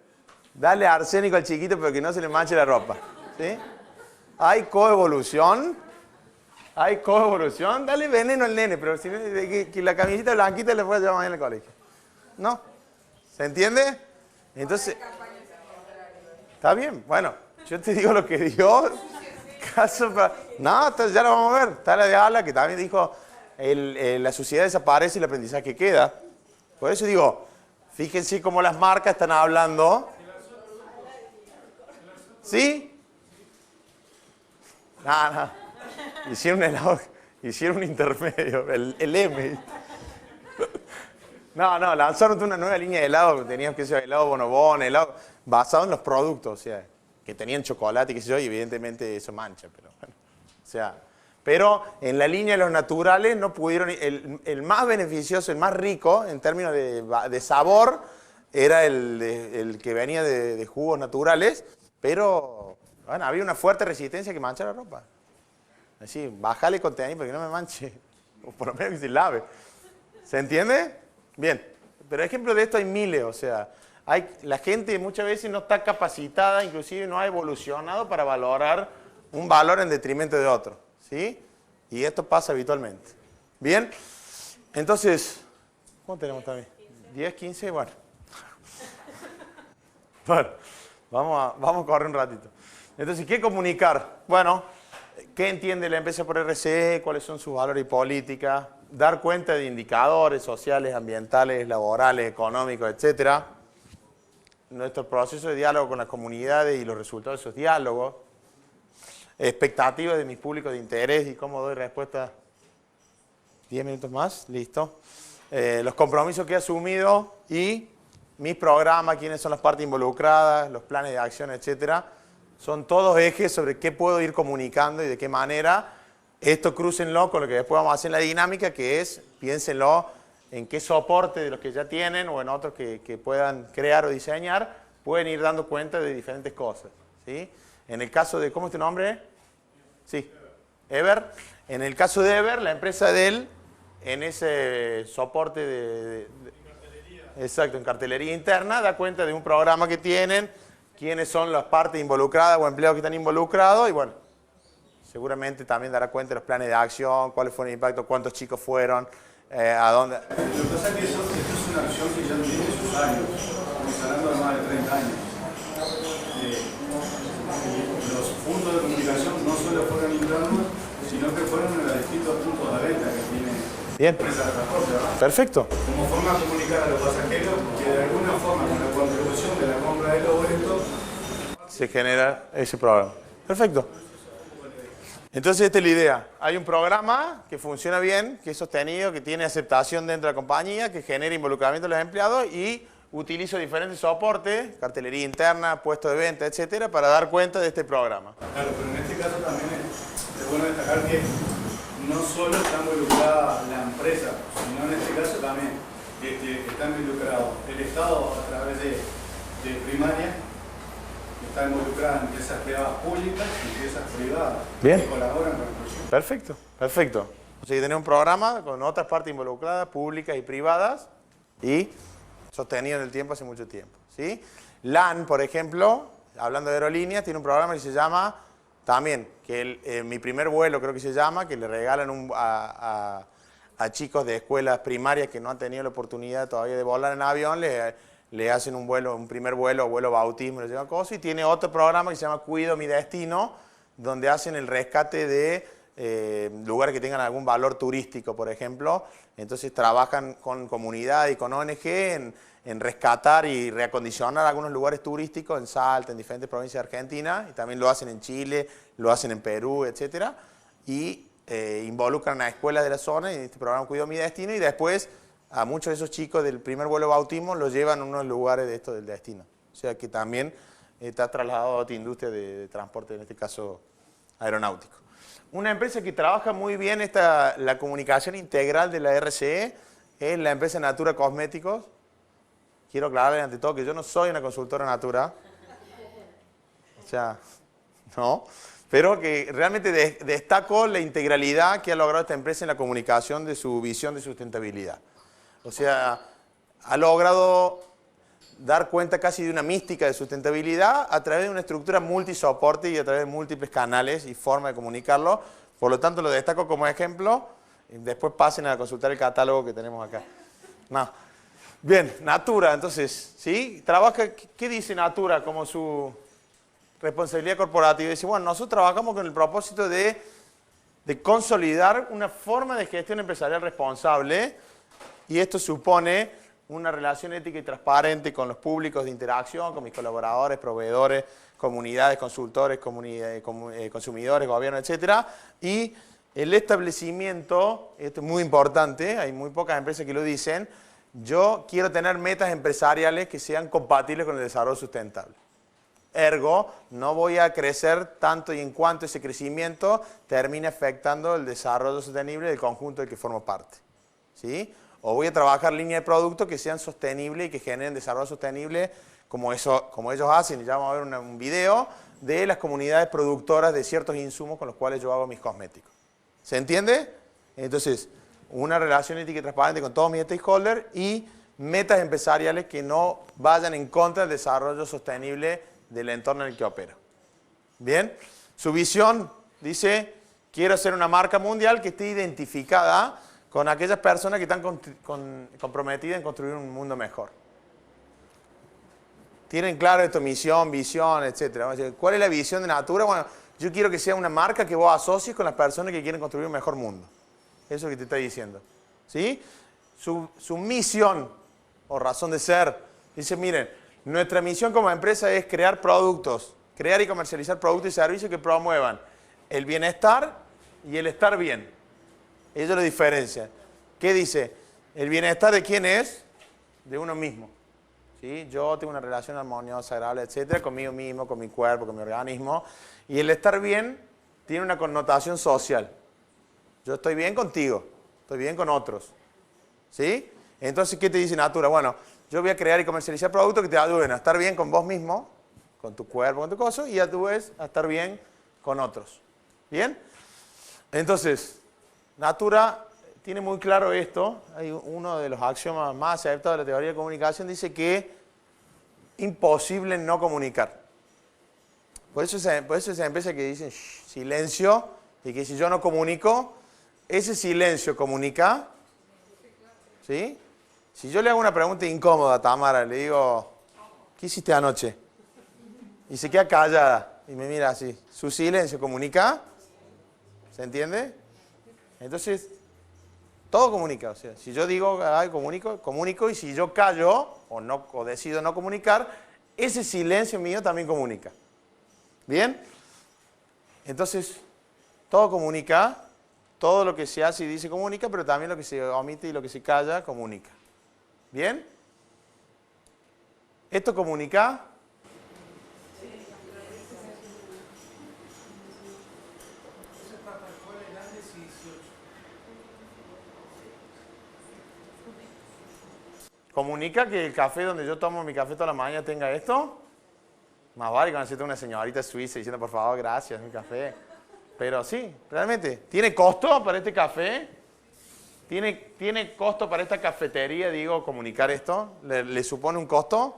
dale arsénico al chiquito pero que no se le manche la ropa. ¿Sí? Hay coevolución. Dale veneno al nene, pero si, que la camiseta blanquita le puede llevar mañana al colegio. No. ¿Se entiende? Entonces, está bien, bueno, yo te digo lo que dio. No, ya lo vamos a ver. Está la de Ala, que también dijo, la suciedad desaparece y el aprendizaje queda. Por eso digo, fíjense cómo las marcas están hablando. ¿Sí? Nada. Hicieron un helado, hicieron un intermedio, el M. No, lanzaron una nueva línea de helado que tenían que ser helado bonobón, helado basado en los productos, o sea, que tenían chocolate y qué sé yo, y evidentemente eso mancha, pero bueno. O sea, pero en la línea de los naturales no pudieron, el más beneficioso, el más rico en términos de sabor, era el que venía de jugos naturales, pero bueno, había una fuerte resistencia que manchara la ropa. Así, bájale contenido para que no me manche, o por lo menos que se lave. ¿Se entiende? Bien, pero ejemplo de esto hay miles, o sea, la gente muchas veces no está capacitada, inclusive no ha evolucionado para valorar un valor en detrimento de otro, ¿sí? Y esto pasa habitualmente. Bien, entonces, ¿cuánto tenemos también? 10, 15, bueno. Bueno, vamos a correr un ratito. Entonces, ¿qué comunicar? Bueno, ¿qué entiende la empresa por RCE? ¿Cuáles son sus valores y políticas? Dar cuenta de indicadores sociales, ambientales, laborales, económicos, etc. Nuestro proceso de diálogo con las comunidades y los resultados de esos diálogos. Expectativas de mis públicos de interés y cómo doy respuesta. 10 minutos más, listo. Los compromisos que he asumido y mis programas, quiénes son las partes involucradas, los planes de acción, etc. Son todos ejes sobre qué puedo ir comunicando y de qué manera. Esto crúcenlo con lo que después vamos a hacer en la dinámica, que es, piénsenlo en qué soporte de los que ya tienen o en otros que puedan crear o diseñar, pueden ir dando cuenta de diferentes cosas, ¿sí? En el caso de, ¿cómo es tu nombre? Sí, Ever. En el caso de Ever, la empresa de él, en ese soporte exacto, en cartelería interna, da cuenta de un programa que tienen, quiénes son las partes involucradas o empleados que están involucrados y bueno, seguramente también dará cuenta de los planes de acción, cuáles fueron el impacto, cuántos chicos fueron, a dónde. Lo que pasa es que esto es una acción que ya tiene sus años, estamos hablando de más de 30 años. Los puntos de comunicación no solo fueron internos, sino que fueron en los distintos puntos de venta que tiene la empresa de transporte, ¿verdad? Perfecto. Como forma de comunicar a los pasajeros que de alguna forma con la contribución de la compra de los boletos se genera ese programa. Perfecto. Entonces esta es la idea. Hay un programa que funciona bien, que es sostenido, que tiene aceptación dentro de la compañía, que genera involucramiento de los empleados y utilizo diferentes soportes, cartelería interna, puestos de venta, etcétera, para dar cuenta de este programa. Claro, pero en este caso también es bueno destacar que no solo está involucrada la empresa, sino en este caso también está involucrado el Estado a través de primaria, está involucrada en empresas privadas públicas y empresas privadas que colaboran con la inclusión. Perfecto, perfecto. O sea, que tenemos un programa con otras partes involucradas, públicas y privadas, y sostenido en el tiempo hace mucho tiempo, ¿sí? LAN, por ejemplo, hablando de aerolíneas, tiene un programa que se llama, también, que mi primer vuelo creo que se llama, que le regalan a chicos de escuelas primarias que no han tenido la oportunidad todavía de volar en avión, le hacen un primer vuelo, vuelo bautismo, le llevan cosas, y tiene otro programa que se llama Cuido mi Destino, donde hacen el rescate de lugares que tengan algún valor turístico, por ejemplo. Entonces trabajan con comunidad y con ONG en rescatar y reacondicionar algunos lugares turísticos en Salta, en diferentes provincias de Argentina, y también lo hacen en Chile, lo hacen en Perú, etc. Y involucran a escuelas de la zona en este programa Cuido mi Destino, y después a muchos de esos chicos del primer vuelo bautismo los llevan a unos lugares de esto del destino. O sea que también está trasladado a otra industria de transporte, en este caso aeronáutico. Una empresa que trabaja muy bien la comunicación integral de la RCE es la empresa Natura Cosméticos. Quiero aclararles ante todo que yo no soy una consultora Natura. O sea, no. Pero que realmente destaco la integralidad que ha logrado esta empresa en la comunicación de su visión de sustentabilidad. O sea, ha logrado dar cuenta casi de una mística de sustentabilidad a través de una estructura multisoporte y a través de múltiples canales y formas de comunicarlo. Por lo tanto, lo destaco como ejemplo. Después pasen a consultar el catálogo que tenemos acá. No. Bien, Natura, entonces, ¿sí? Trabaja, ¿qué dice Natura como su responsabilidad corporativa? Dice, bueno, nosotros trabajamos con el propósito de consolidar una forma de gestión empresarial responsable y esto supone una relación ética y transparente con los públicos de interacción, con mis colaboradores, proveedores, comunidades, consultores, consumidores, gobierno, etc. Y el establecimiento, esto es muy importante, hay muy pocas empresas que lo dicen, yo quiero tener metas empresariales que sean compatibles con el desarrollo sustentable. Ergo, no voy a crecer tanto y en cuanto ese crecimiento termine afectando el desarrollo sostenible del conjunto del que formo parte. ¿Sí? O voy a trabajar líneas de productos que sean sostenibles y que generen desarrollo sostenible como ellos hacen, y ya vamos a ver un video de las comunidades productoras de ciertos insumos con los cuales yo hago mis cosméticos. ¿Se entiende? Entonces, una relación ética y transparente con todos mis stakeholders y metas empresariales que no vayan en contra del desarrollo sostenible del entorno en el que opera. Bien, su visión dice, quiero ser una marca mundial que esté identificada con aquellas personas que están comprometidas en construir un mundo mejor. ¿Tienen claro esto? Misión, visión, etcétera. ¿Cuál es la visión de Natura? Bueno, yo quiero que sea una marca que vos asocies con las personas que quieren construir un mejor mundo. Eso es lo que te está diciendo. ¿Sí? Su misión o razón de ser, dice, miren, nuestra misión como empresa es crear productos, crear y comercializar productos y servicios que promuevan el bienestar y el estar bien. Ellos lo diferencian. ¿Qué dice? ¿El bienestar de quién es? De uno mismo. ¿Sí? Yo tengo una relación armoniosa, agradable, etcétera, conmigo mismo, con mi cuerpo, con mi organismo. Y el estar bien tiene una connotación social. Yo estoy bien contigo, estoy bien con otros. ¿Sí? Entonces, ¿qué te dice Natura? Bueno, yo voy a crear y comercializar productos que te ayuden a estar bien con vos mismo, con tu cuerpo, con tu cosa, y a tu vez a estar bien con otros. ¿Bien? Entonces, Natura tiene muy claro esto. Hay uno de los axiomas más aceptados de la teoría de comunicación, dice que es imposible no comunicar. Por eso esa empresa que dicen silencio, y que si yo no comunico, ese silencio comunica. ¿Sí? Si yo le hago una pregunta incómoda a Tamara, le digo, ¿qué hiciste anoche? Y se queda callada y me mira así. ¿Su silencio comunica? ¿Se entiende? Entonces, todo comunica. O sea, si yo digo, comunico, y si yo callo o decido no comunicar, ese silencio mío también comunica. ¿Bien? Entonces, todo comunica, todo lo que se hace y dice comunica, pero también lo que se omite y lo que se calla comunica. ¿Bien? ¿Esto comunica? ¿Comunica que el café donde yo tomo mi café toda la mañana tenga esto? Más vale que necesito una señorita suiza diciendo, por favor, gracias, mi café. Pero sí, realmente, ¿tiene costo para este café? ¿Tiene costo para esta cafetería, digo, comunicar esto? ¿Le supone un costo?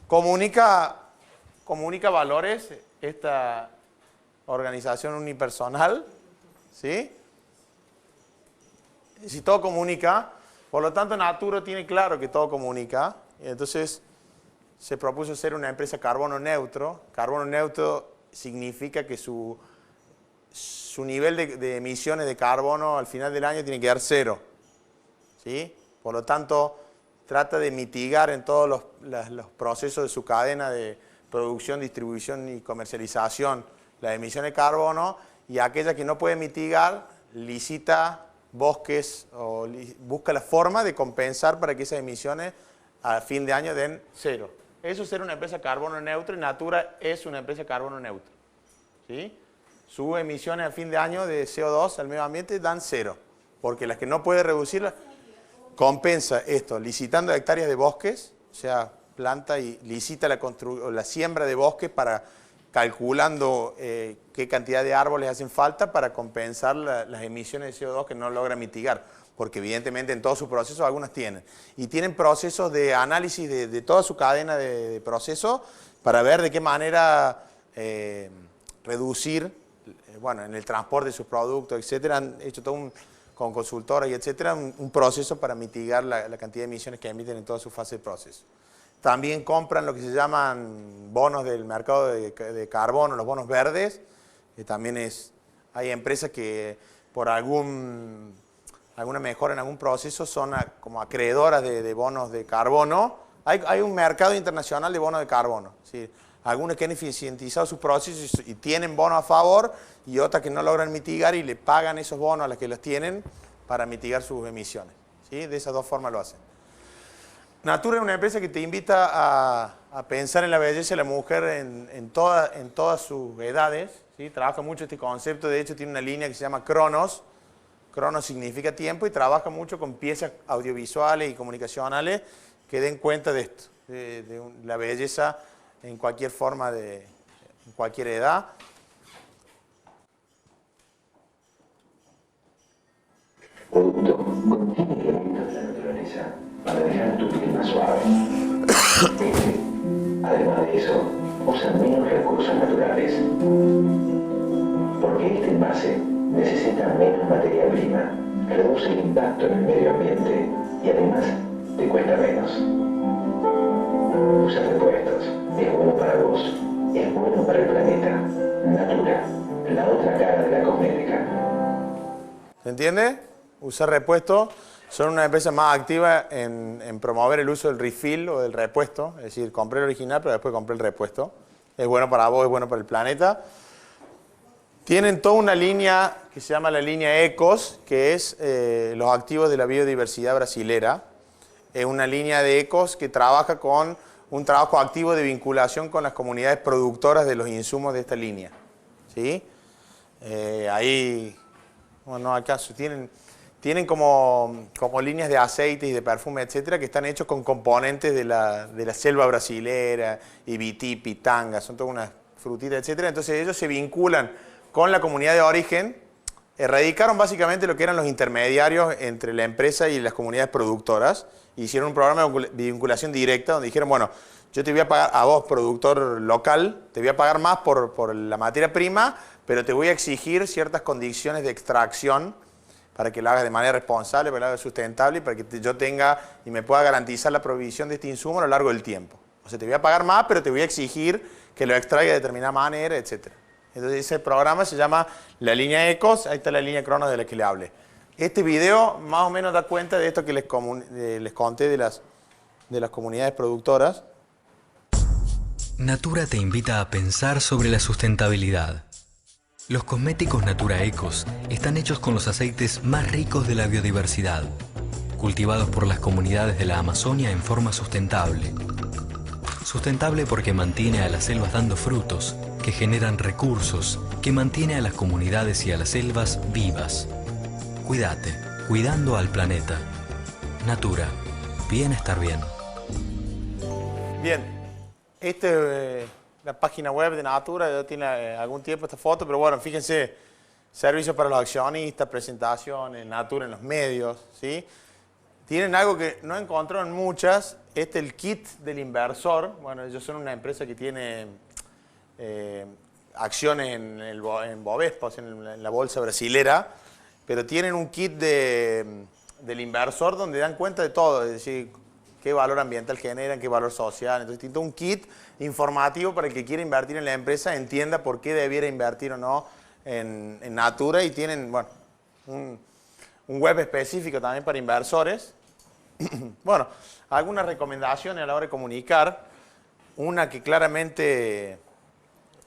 ¿Comunica valores esta organización unipersonal? ¿Sí? Si todo comunica, por lo tanto Natura tiene claro que todo comunica, y entonces se propuso ser una empresa carbono neutro. Carbono neutro significa que su nivel de emisiones de carbono al final del año tiene que dar 0. ¿Sí? Por lo tanto, trata de mitigar en todos los procesos de su cadena de producción, distribución y comercialización las emisiones de carbono, y aquella que no puede mitigar, licita bosques o busca la forma de compensar para que esas emisiones a fin de año den 0. Eso es ser una empresa carbono neutro, y Natura es una empresa carbono neutro. ¿Sí? Sus emisiones a fin de año de CO2 al medio ambiente dan 0, porque las que no puede reducirlas, compensa esto, licitando hectáreas de bosques, o sea, planta y licita la siembra de bosques para calculando qué cantidad de árboles hacen falta para compensar las emisiones de CO2 que no logra mitigar, porque evidentemente en todos sus procesos algunas tienen. Y tienen procesos de análisis de toda su cadena de procesos para ver de qué manera reducir, bueno, en el transporte de sus productos, etcétera. Han hecho todo con consultoras y etcétera, un proceso para mitigar la cantidad de emisiones que emiten en toda su fase de proceso. También compran lo que se llaman bonos del mercado de carbono, los bonos verdes, que también hay empresas que por alguna mejora en algún proceso son como acreedoras de bonos de carbono. Hay un mercado internacional de bonos de carbono, ¿sí? Algunos que han eficientizado sus procesos y tienen bonos a favor y otras que no logran mitigar y le pagan esos bonos a las que los tienen para mitigar sus emisiones, ¿sí? De esas dos formas lo hacen. Natura es una empresa que te invita a pensar en la belleza de la mujer en todas sus edades, ¿sí? Trabaja mucho este concepto, de hecho tiene una línea que se llama Cronos. Cronos significa tiempo y trabaja mucho con piezas audiovisuales y comunicacionales que den cuenta de esto, de la belleza en cualquier forma, en cualquier edad. Producto contiene elementos de la naturaleza para dejar tu piel más suave. Además de eso, usa menos recursos naturales. Porque este envase necesita menos materia prima, reduce el impacto en el medio ambiente y además te cuesta menos. Usa repuestos, es bueno para vos, es bueno para el planeta. Natura, la otra cara de la cosmética. ¿Se entiende? Usar repuestos. Son una empresa más activa en promover el uso del refill o del repuesto, es decir, compré el original pero después compré el repuesto. Es bueno para vos, es bueno para el planeta. Tienen toda una línea que se llama la línea ECOS, que es los activos de la biodiversidad brasilera. Es una línea de ECOS que trabaja con un trabajo activo de vinculación con las comunidades productoras de los insumos de esta línea, ¿sí? Ahí, bueno, acaso tienen como líneas de aceite y de perfume, etcétera, que están hechos con componentes de la selva brasilera, ibití, pitanga, son todas unas frutitas, etcétera. Entonces ellos se vinculan con la comunidad de origen, erradicaron básicamente lo que eran los intermediarios entre la empresa y las comunidades productoras, hicieron un programa de vinculación directa donde dijeron, bueno, yo te voy a pagar a vos, productor local, te voy a pagar más por la materia prima, pero te voy a exigir ciertas condiciones de extracción para que lo hagas de manera responsable, para que lo hagas sustentable y para que yo tenga y me pueda garantizar la provisión de este insumo a lo largo del tiempo. O sea, te voy a pagar más, pero te voy a exigir que lo extraiga de determinada manera, etc. Entonces ese programa se llama la línea ECOS, ahí está la línea Cronos de la que le hablé. Este video más o menos da cuenta de esto que les conté de las comunidades productoras. Natura te invita a pensar sobre la sustentabilidad. Los cosméticos Natura Ecos están hechos con los aceites más ricos de la biodiversidad, cultivados por las comunidades de la Amazonia en forma sustentable. Sustentable porque mantiene a las selvas dando frutos, que generan recursos, que mantiene a las comunidades y a las selvas vivas. Cuídate, cuidando al planeta. Natura, bienestar bien. Bien, la página web de Natura ya tiene algún tiempo esta foto, pero bueno, fíjense, servicios para los accionistas, presentaciones, Natura en los medios, ¿sí? Tienen algo que no encontraron muchas, el kit del inversor. Bueno, ellos son una empresa que tiene acciones en Bovespa, en la bolsa brasilera, pero tienen un kit del inversor donde dan cuenta de todo, es decir, qué valor ambiental generan, qué valor social. Entonces tiene un kit informativo para el que quiera invertir en la empresa, entienda por qué debiera invertir o no en Natura, y tienen, bueno, un web específico también para inversores. Bueno, algunas recomendaciones a la hora de comunicar. Una que claramente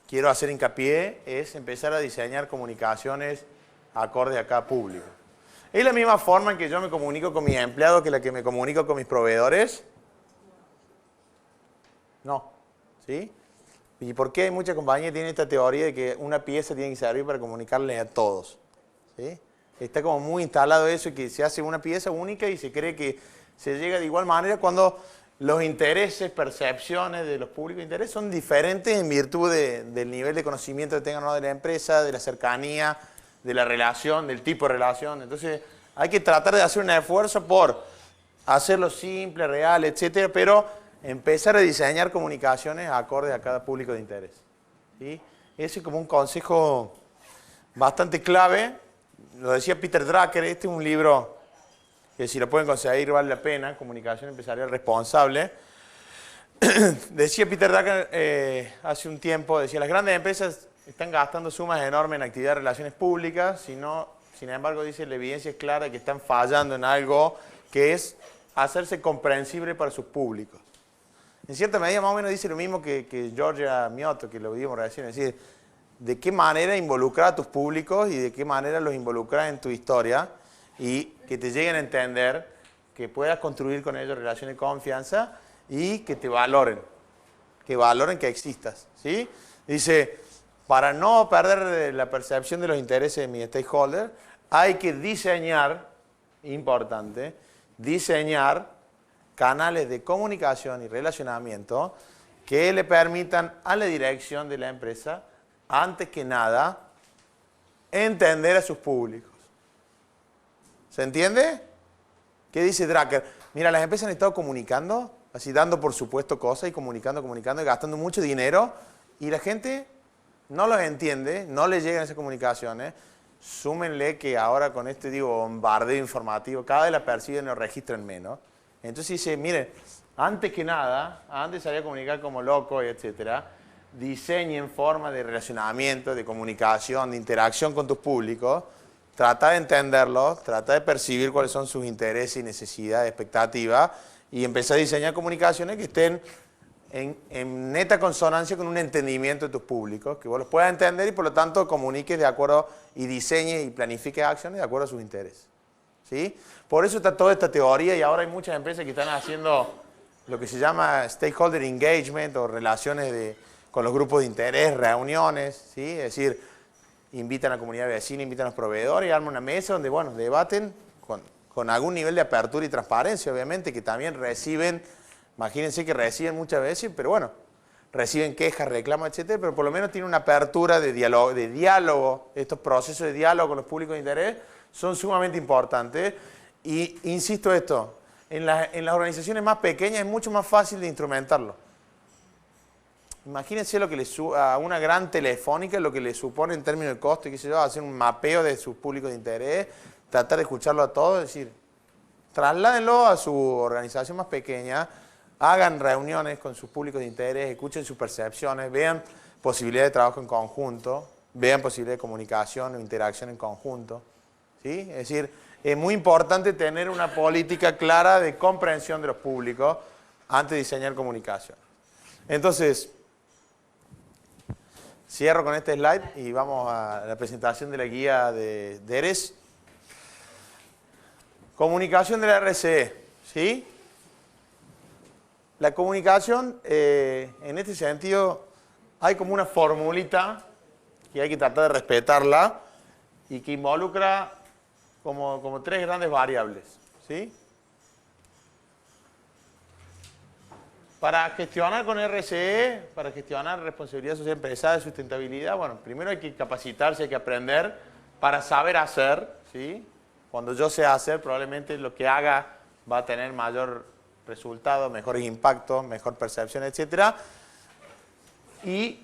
quiero hacer hincapié es empezar a diseñar comunicaciones acorde a cada público. ¿Es la misma forma en que yo me comunico con mis empleados que la que me comunico con mis proveedores? No. ¿Sí? ¿Y por qué muchas compañías tienen esta teoría de que una pieza tiene que servir para comunicarle a todos? ¿Sí? Está como muy instalado eso, que se hace una pieza única y se cree que se llega de igual manera cuando los intereses, percepciones de los públicos de interés son diferentes en virtud del nivel de conocimiento que tengan o no de la empresa, de la cercanía, de la relación, del tipo de relación. Entonces hay que tratar de hacer un esfuerzo por hacerlo simple, real, etcétera, pero empezar a diseñar comunicaciones acorde a cada público de interés. ¿Sí? Ese es como un consejo bastante clave. lo decía Peter Drucker, este es un libro que si lo pueden conseguir vale la pena, Comunicación Empresarial Responsable. Decía Peter Drucker hace un tiempo, decía, las grandes empresas están gastando sumas enormes en actividad de relaciones públicas, sin embargo, dice, la evidencia es clara de que están fallando en algo que es hacerse comprensible para sus públicos. En cierta medida más o menos dice lo mismo que Giorgia Miotto, que lo vimos recién, es decir, de qué manera involucrar a tus públicos y de qué manera los involucrar en tu historia y que te lleguen a entender, que puedas construir con ellos relaciones de confianza y que te valoren que existas, ¿sí? Dice, para no perder la percepción de los intereses de mi stakeholder, hay que diseñar, importante, diseñar canales de comunicación y relacionamiento que le permitan a la dirección de la empresa, antes que nada, entender a sus públicos. ¿Se entiende? ¿Qué dice Drucker? Mira, las empresas han estado comunicando, así dando por supuesto cosas y comunicando y gastando mucho dinero y la gente no los entiende, no les llegan esas comunicaciones. Súmenle que ahora con este bombardeo informativo cada vez la perciben y lo registran menos. Entonces dice, miren, antes que nada, antes de salir a comunicar como loco, etcétera, diseñen formas de relacionamiento, de comunicación, de interacción con tus públicos, trata de entenderlos, trata de percibir cuáles son sus intereses y necesidades, expectativas, y empezar a diseñar comunicaciones que estén en neta consonancia con un entendimiento de tus públicos, que vos los puedas entender y por lo tanto comuniques de acuerdo y diseñes y planifiques acciones de acuerdo a sus intereses. ¿Sí? Por eso está toda esta teoría y ahora hay muchas empresas que están haciendo lo que se llama stakeholder engagement o relaciones con los grupos de interés, reuniones, ¿sí? Es decir, invitan a la comunidad vecina, invitan a los proveedores y arman una mesa donde, bueno, debaten con algún nivel de apertura y transparencia, obviamente, que también reciben, imagínense que reciben muchas veces, pero bueno, reciben quejas, reclamos, etcétera, pero por lo menos tienen una apertura de diálogo. Estos procesos de diálogo con los públicos de interés son sumamente importantes. Y insisto esto, en las organizaciones más pequeñas es mucho más fácil de instrumentarlo. Imagínense lo que a una gran telefónica, lo que le supone en términos de costo, qué sé yo, hacer un mapeo de sus públicos de interés, tratar de escucharlo a todos, es decir, trasládenlo a su organización más pequeña, hagan reuniones con sus públicos de interés, escuchen sus percepciones, vean posibilidades de trabajo en conjunto, vean posibilidades de comunicación o interacción en conjunto, ¿sí? Es decir, es muy importante tener una política clara de comprensión de los públicos antes de diseñar comunicación. Entonces, cierro con este slide y vamos a la presentación de la guía de ERES. Comunicación de la RCE, ¿sí? La comunicación, en este sentido, hay como una formulita que hay que tratar de respetarla y que involucra como tres grandes variables, ¿sí? Para gestionar con RCE, para gestionar responsabilidad social empresarial, sustentabilidad, bueno, primero hay que capacitarse, hay que aprender para saber hacer, ¿sí? Cuando yo sé hacer, probablemente lo que haga va a tener mayor resultado, mejores impactos, mejor percepción, etc. Y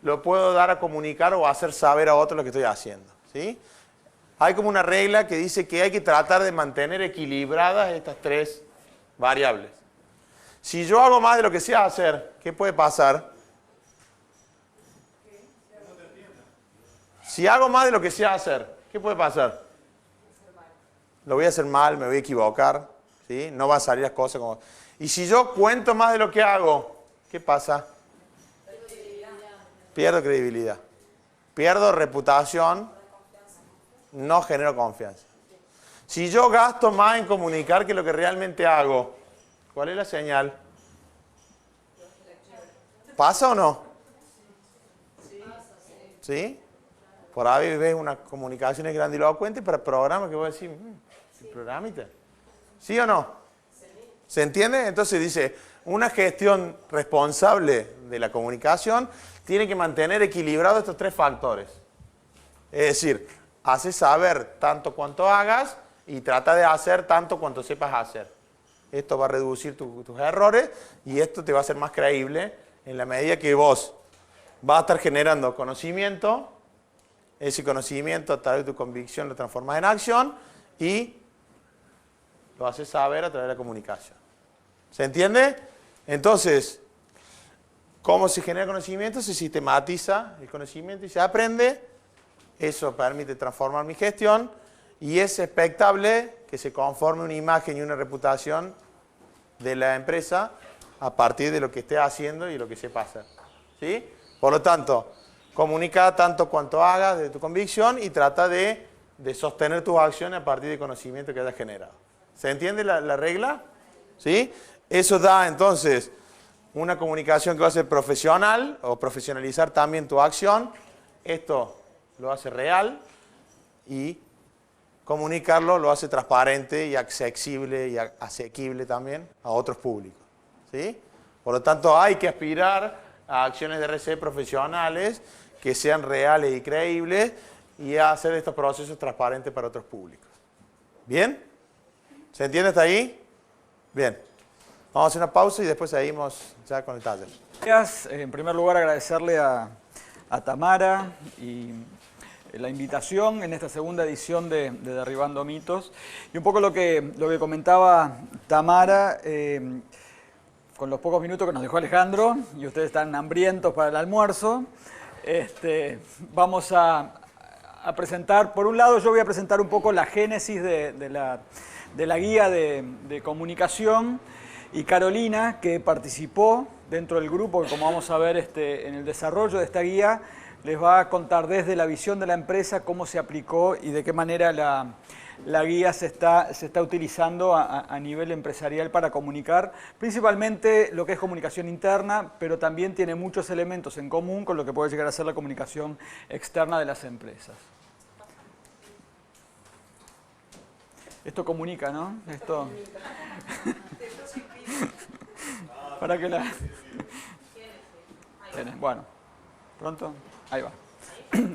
lo puedo dar a comunicar o a hacer saber a otros lo que estoy haciendo, ¿sí? Hay como una regla que dice que hay que tratar de mantener equilibradas estas tres variables. Si yo hago más de lo que sé hacer, ¿qué puede pasar? Si hago más de lo que sé hacer, ¿qué puede pasar? Lo voy a hacer mal, me voy a equivocar, ¿sí? No van a salir las cosas como... Y si yo cuento más de lo que hago, ¿qué pasa? Pierdo credibilidad. Pierdo reputación, no genero confianza. Si yo gasto más en comunicar que lo que realmente hago, ¿cuál es la señal? ¿Pasa o no? ¿Sí? Por ahí ves unas comunicaciones grandilocuentes para programas que voy a decir, programita. ¿Sí o no? ¿Se entiende? Entonces dice, una gestión responsable de la comunicación tiene que mantener equilibrados estos tres factores. Es decir, hace saber tanto cuanto hagas y trata de hacer tanto cuanto sepas hacer. Esto va a reducir tus errores y esto te va a hacer más creíble en la medida que vos vas a estar generando conocimiento, ese conocimiento a través de tu convicción lo transformas en acción y lo haces saber a través de la comunicación. ¿Se entiende? Entonces, ¿cómo se genera conocimiento? Se sistematiza el conocimiento y se aprende. Eso permite transformar mi gestión y es expectable que se conforme una imagen y una reputación de la empresa a partir de lo que esté haciendo y lo que sepa hacer. ¿Sí? Por lo tanto, comunica tanto cuanto hagas de tu convicción y trata de sostener tus acciones a partir del conocimiento que hayas generado. ¿Se entiende la regla? ¿Sí? Eso da entonces una comunicación que va a ser profesional o profesionalizar también tu acción. Esto lo hace real y comunicarlo lo hace transparente y accesible y asequible también a otros públicos. ¿Sí? Por lo tanto, hay que aspirar a acciones de RC profesionales que sean reales y creíbles y a hacer estos procesos transparentes para otros públicos. ¿Bien? ¿Se entiende hasta ahí? Bien. Vamos a hacer una pausa y después seguimos ya con el taller. En primer lugar, agradecerle a Tamara y la invitación en esta segunda edición de Derribando Mitos. Y un poco lo que comentaba Tamara, con los pocos minutos que nos dejó Alejandro, y ustedes están hambrientos para el almuerzo, vamos a presentar, por un lado yo voy a presentar un poco la génesis de la guía de comunicación, y Carolina, que participó dentro del grupo, que como vamos a ver en el desarrollo de esta guía, les va a contar desde la visión de la empresa cómo se aplicó y de qué manera la guía se está utilizando a nivel empresarial para comunicar, principalmente lo que es comunicación interna, pero también tiene muchos elementos en común con lo que puede llegar a ser la comunicación externa de las empresas. Esto comunica, ¿no? Esto... Para que la... Bueno, pronto, ahí va.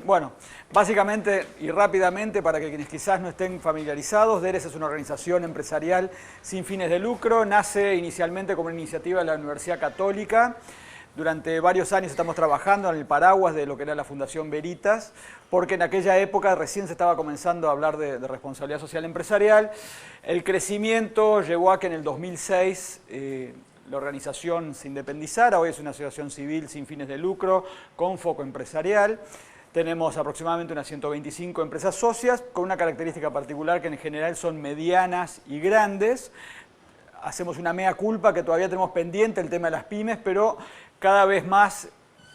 Bueno, básicamente y rápidamente, para que quienes quizás no estén familiarizados, DERES es una organización empresarial sin fines de lucro. Nace inicialmente como una iniciativa de la Universidad Católica. Durante varios años estamos trabajando en el paraguas de lo que era la Fundación Veritas, porque en aquella época recién se estaba comenzando a hablar de responsabilidad social empresarial. El crecimiento llevó a que en el 2006 la organización se independizara. Hoy es una asociación civil sin fines de lucro, con foco empresarial. Tenemos aproximadamente unas 125 empresas socias, con una característica particular que en general son medianas y grandes. Hacemos una mea culpa que todavía tenemos pendiente, el tema de las pymes, pero cada vez más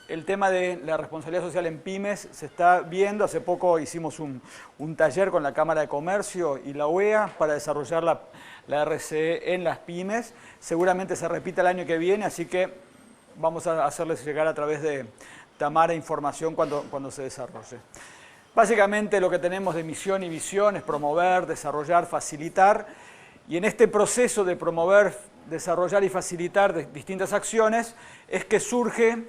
el tema de la responsabilidad social en pymes se está viendo. Hace poco hicimos un taller con la Cámara de Comercio y la UEA para desarrollar la RCE en las pymes. Seguramente se repita el año que viene, así que vamos a hacerles llegar a través de Tamara información cuando se desarrolle. Básicamente lo que tenemos de misión y visión es promover, desarrollar, facilitar, y en este proceso de promover, desarrollar y facilitar distintas acciones es que surgen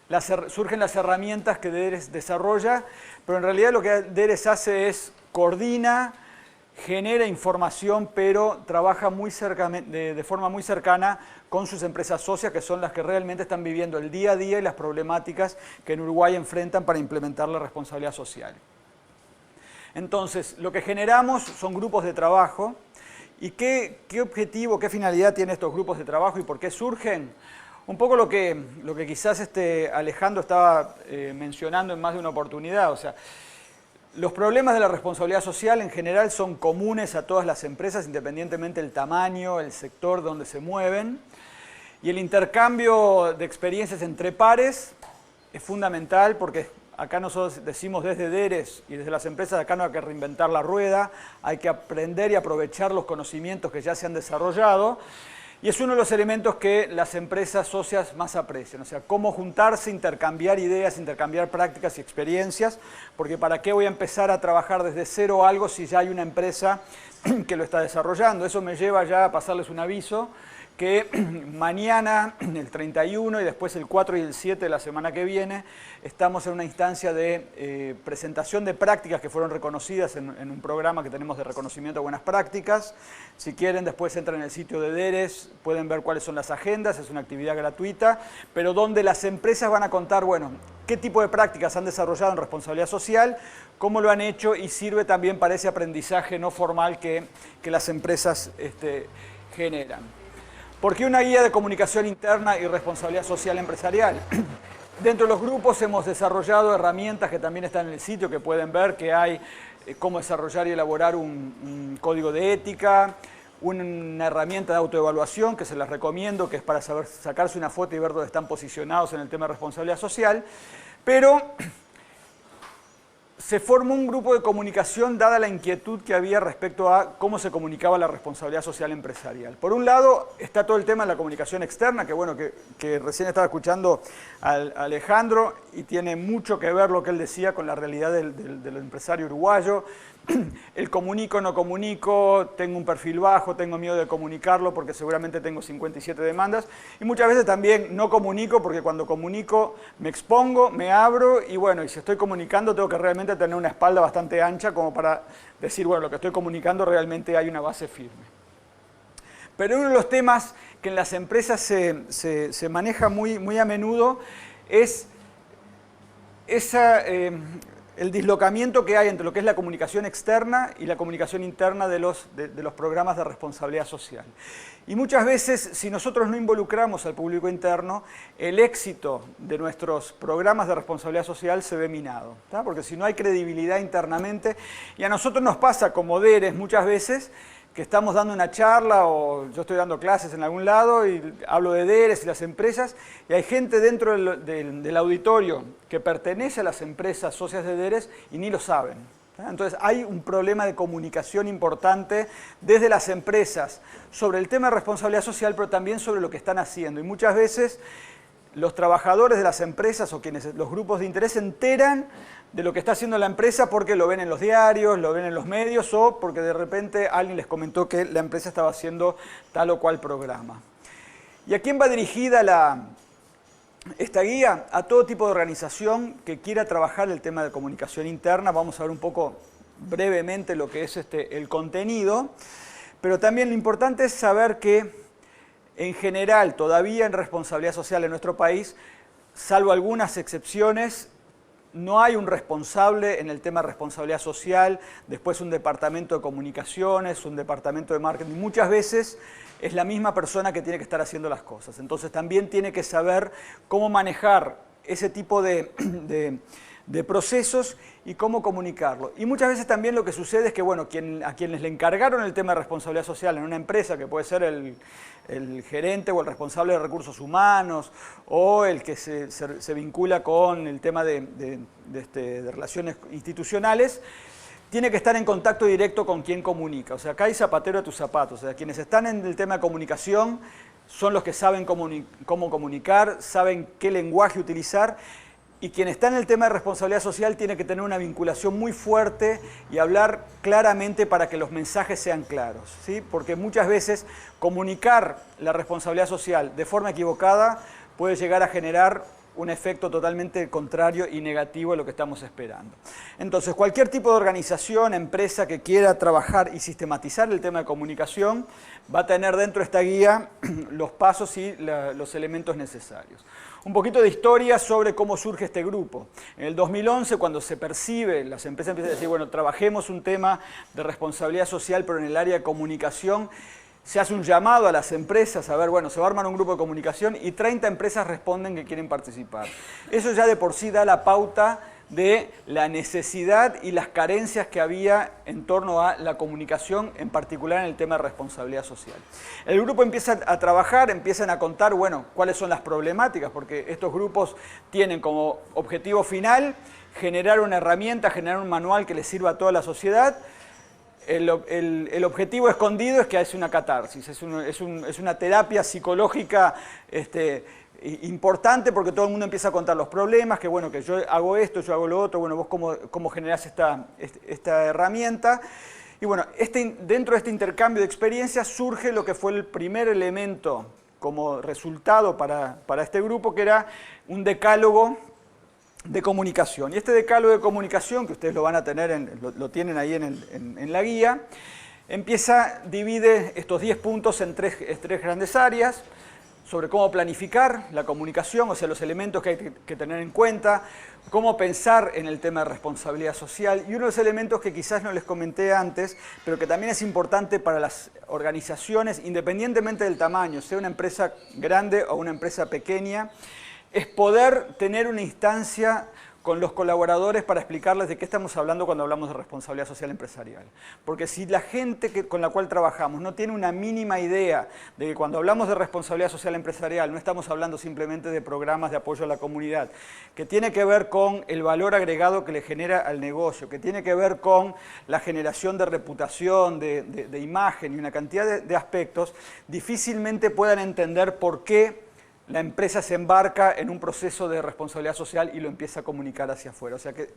las herramientas que DERES desarrolla, pero en realidad lo que DERES hace es coordina, genera información, pero trabaja de forma muy cercana con sus empresas socias, que son las que realmente están viviendo el día a día y las problemáticas que en Uruguay enfrentan para implementar la responsabilidad social. Entonces, lo que generamos son grupos de trabajo. ¿Y qué objetivo, qué finalidad tienen estos grupos de trabajo y por qué surgen? Un poco lo que quizás Alejandro estaba mencionando en más de una oportunidad. O sea, los problemas de la responsabilidad social en general son comunes a todas las empresas, independientemente del tamaño, el sector donde se mueven. Y el intercambio de experiencias entre pares es fundamental, porque acá nosotros decimos desde DERES y desde las empresas, acá no hay que reinventar la rueda, hay que aprender y aprovechar los conocimientos que ya se han desarrollado. Y es uno de los elementos que las empresas socias más aprecian, o sea, cómo juntarse, intercambiar ideas, intercambiar prácticas y experiencias, porque ¿para qué voy a empezar a trabajar desde cero algo si ya hay una empresa que lo está desarrollando? Eso me lleva ya a pasarles un aviso, que mañana, el 31 y después el 4 y el 7 de la semana que viene, estamos en una instancia de presentación de prácticas que fueron reconocidas en un programa que tenemos de reconocimiento de buenas prácticas. Si quieren, después entran en el sitio de DERES, pueden ver cuáles son las agendas, es una actividad gratuita, pero donde las empresas van a contar, bueno, qué tipo de prácticas han desarrollado en responsabilidad social, cómo lo han hecho y sirve también para ese aprendizaje no formal que las empresas generan. ¿Por qué una guía de comunicación interna y responsabilidad social empresarial? Dentro de los grupos hemos desarrollado herramientas que también están en el sitio, que pueden ver que hay cómo desarrollar y elaborar un código de ética, una herramienta de autoevaluación que se las recomiendo, que es para saber sacarse una foto y ver dónde están posicionados en el tema de responsabilidad social, pero se formó un grupo de comunicación dada la inquietud que había respecto a cómo se comunicaba la responsabilidad social empresarial. Por un lado está todo el tema de la comunicación externa, que bueno, que recién estaba escuchando a Alejandro y tiene mucho que ver lo que él decía con la realidad del empresario uruguayo. El comunico, no comunico, tengo un perfil bajo, tengo miedo de comunicarlo porque seguramente tengo 57 demandas. Y muchas veces también no comunico porque cuando comunico me expongo, me abro y bueno, y si estoy comunicando tengo que realmente tener una espalda bastante ancha como para decir, bueno, lo que estoy comunicando realmente hay una base firme. Pero uno de los temas que en las empresas se maneja muy a menudo es el dislocamiento que hay entre lo que es la comunicación externa y la comunicación interna de los programas de responsabilidad social. Y muchas veces, si nosotros no involucramos al público interno, el éxito de nuestros programas de responsabilidad social se ve minado, ¿tá? Porque si no hay credibilidad internamente, y a nosotros nos pasa como DERES muchas veces, que estamos dando una charla o yo estoy dando clases en algún lado y hablo de DERES y las empresas y hay gente dentro del auditorio que pertenece a las empresas socias de DERES y ni lo saben. Entonces hay un problema de comunicación importante desde las empresas sobre el tema de responsabilidad social, pero también sobre lo que están haciendo. Y muchas veces los trabajadores de las empresas o los grupos de interés se enteran de lo que está haciendo la empresa porque lo ven en los diarios, lo ven en los medios o porque de repente alguien les comentó que la empresa estaba haciendo tal o cual programa. ¿Y a quién va dirigida esta guía? A todo tipo de organización que quiera trabajar el tema de comunicación interna. Vamos a ver un poco brevemente lo que es el contenido, pero también lo importante es saber que en general, todavía en responsabilidad social en nuestro país, salvo algunas excepciones, no hay un responsable en el tema de responsabilidad social, después un departamento de comunicaciones, un departamento de marketing. Muchas veces es la misma persona que tiene que estar haciendo las cosas. Entonces también tiene que saber cómo manejar ese tipo de procesos y cómo comunicarlo. Y muchas veces también lo que sucede es que, bueno, a quienes le encargaron el tema de responsabilidad social en una empresa, que puede ser el gerente o el responsable de recursos humanos, o el que se vincula con el tema de relaciones institucionales, tiene que estar en contacto directo con quien comunica. O sea, acá hay zapatero a tus zapatos. O sea, quienes están en el tema de comunicación son los que saben cómo comunicar, saben qué lenguaje utilizar. Y quien está en el tema de responsabilidad social tiene que tener una vinculación muy fuerte y hablar claramente para que los mensajes sean claros, ¿sí? Porque muchas veces comunicar la responsabilidad social de forma equivocada puede llegar a generar un efecto totalmente contrario y negativo a lo que estamos esperando. Entonces, cualquier tipo de organización, empresa que quiera trabajar y sistematizar el tema de comunicación va a tener dentro de esta guía los pasos y los elementos necesarios. Un poquito de historia sobre cómo surge este grupo. En el 2011, cuando se percibe, las empresas empiezan a decir, bueno, trabajemos un tema de responsabilidad social, pero en el área de comunicación, se hace un llamado a las empresas a ver, bueno, se va a armar un grupo de comunicación y 30 empresas responden que quieren participar. Eso ya de por sí da la pauta de la necesidad y las carencias que había en torno a la comunicación, en particular en el tema de responsabilidad social. El grupo empieza a trabajar, empiezan a contar, bueno, cuáles son las problemáticas, porque estos grupos tienen como objetivo final generar una herramienta, generar un manual que les sirva a toda la sociedad. El objetivo escondido es que es una catarsis, es una terapia psicológica importante porque todo el mundo empieza a contar los problemas, que bueno, que yo hago esto, yo hago lo otro, bueno, vos cómo generás esta herramienta. Y bueno, dentro de este intercambio de experiencias surge lo que fue el primer elemento como resultado para este grupo, que era un decálogo de comunicación. Y este decálogo de comunicación, que ustedes lo van a tener, lo tienen ahí en la guía, divide estos 10 puntos en tres grandes áreas, sobre cómo planificar la comunicación, o sea, los elementos que hay que tener en cuenta, cómo pensar en el tema de responsabilidad social, y uno de los elementos que quizás no les comenté antes, pero que también es importante para las organizaciones, independientemente del tamaño, sea una empresa grande o una empresa pequeña, es poder tener una instancia con los colaboradores para explicarles de qué estamos hablando cuando hablamos de responsabilidad social empresarial. Porque si la gente con la cual trabajamos no tiene una mínima idea de que cuando hablamos de responsabilidad social empresarial no estamos hablando simplemente de programas de apoyo a la comunidad, que tiene que ver con el valor agregado que le genera al negocio, que tiene que ver con la generación de reputación, de imagen y una cantidad de aspectos, difícilmente puedan entender por qué la empresa se embarca en un proceso de responsabilidad social y lo empieza a comunicar hacia afuera. O sea que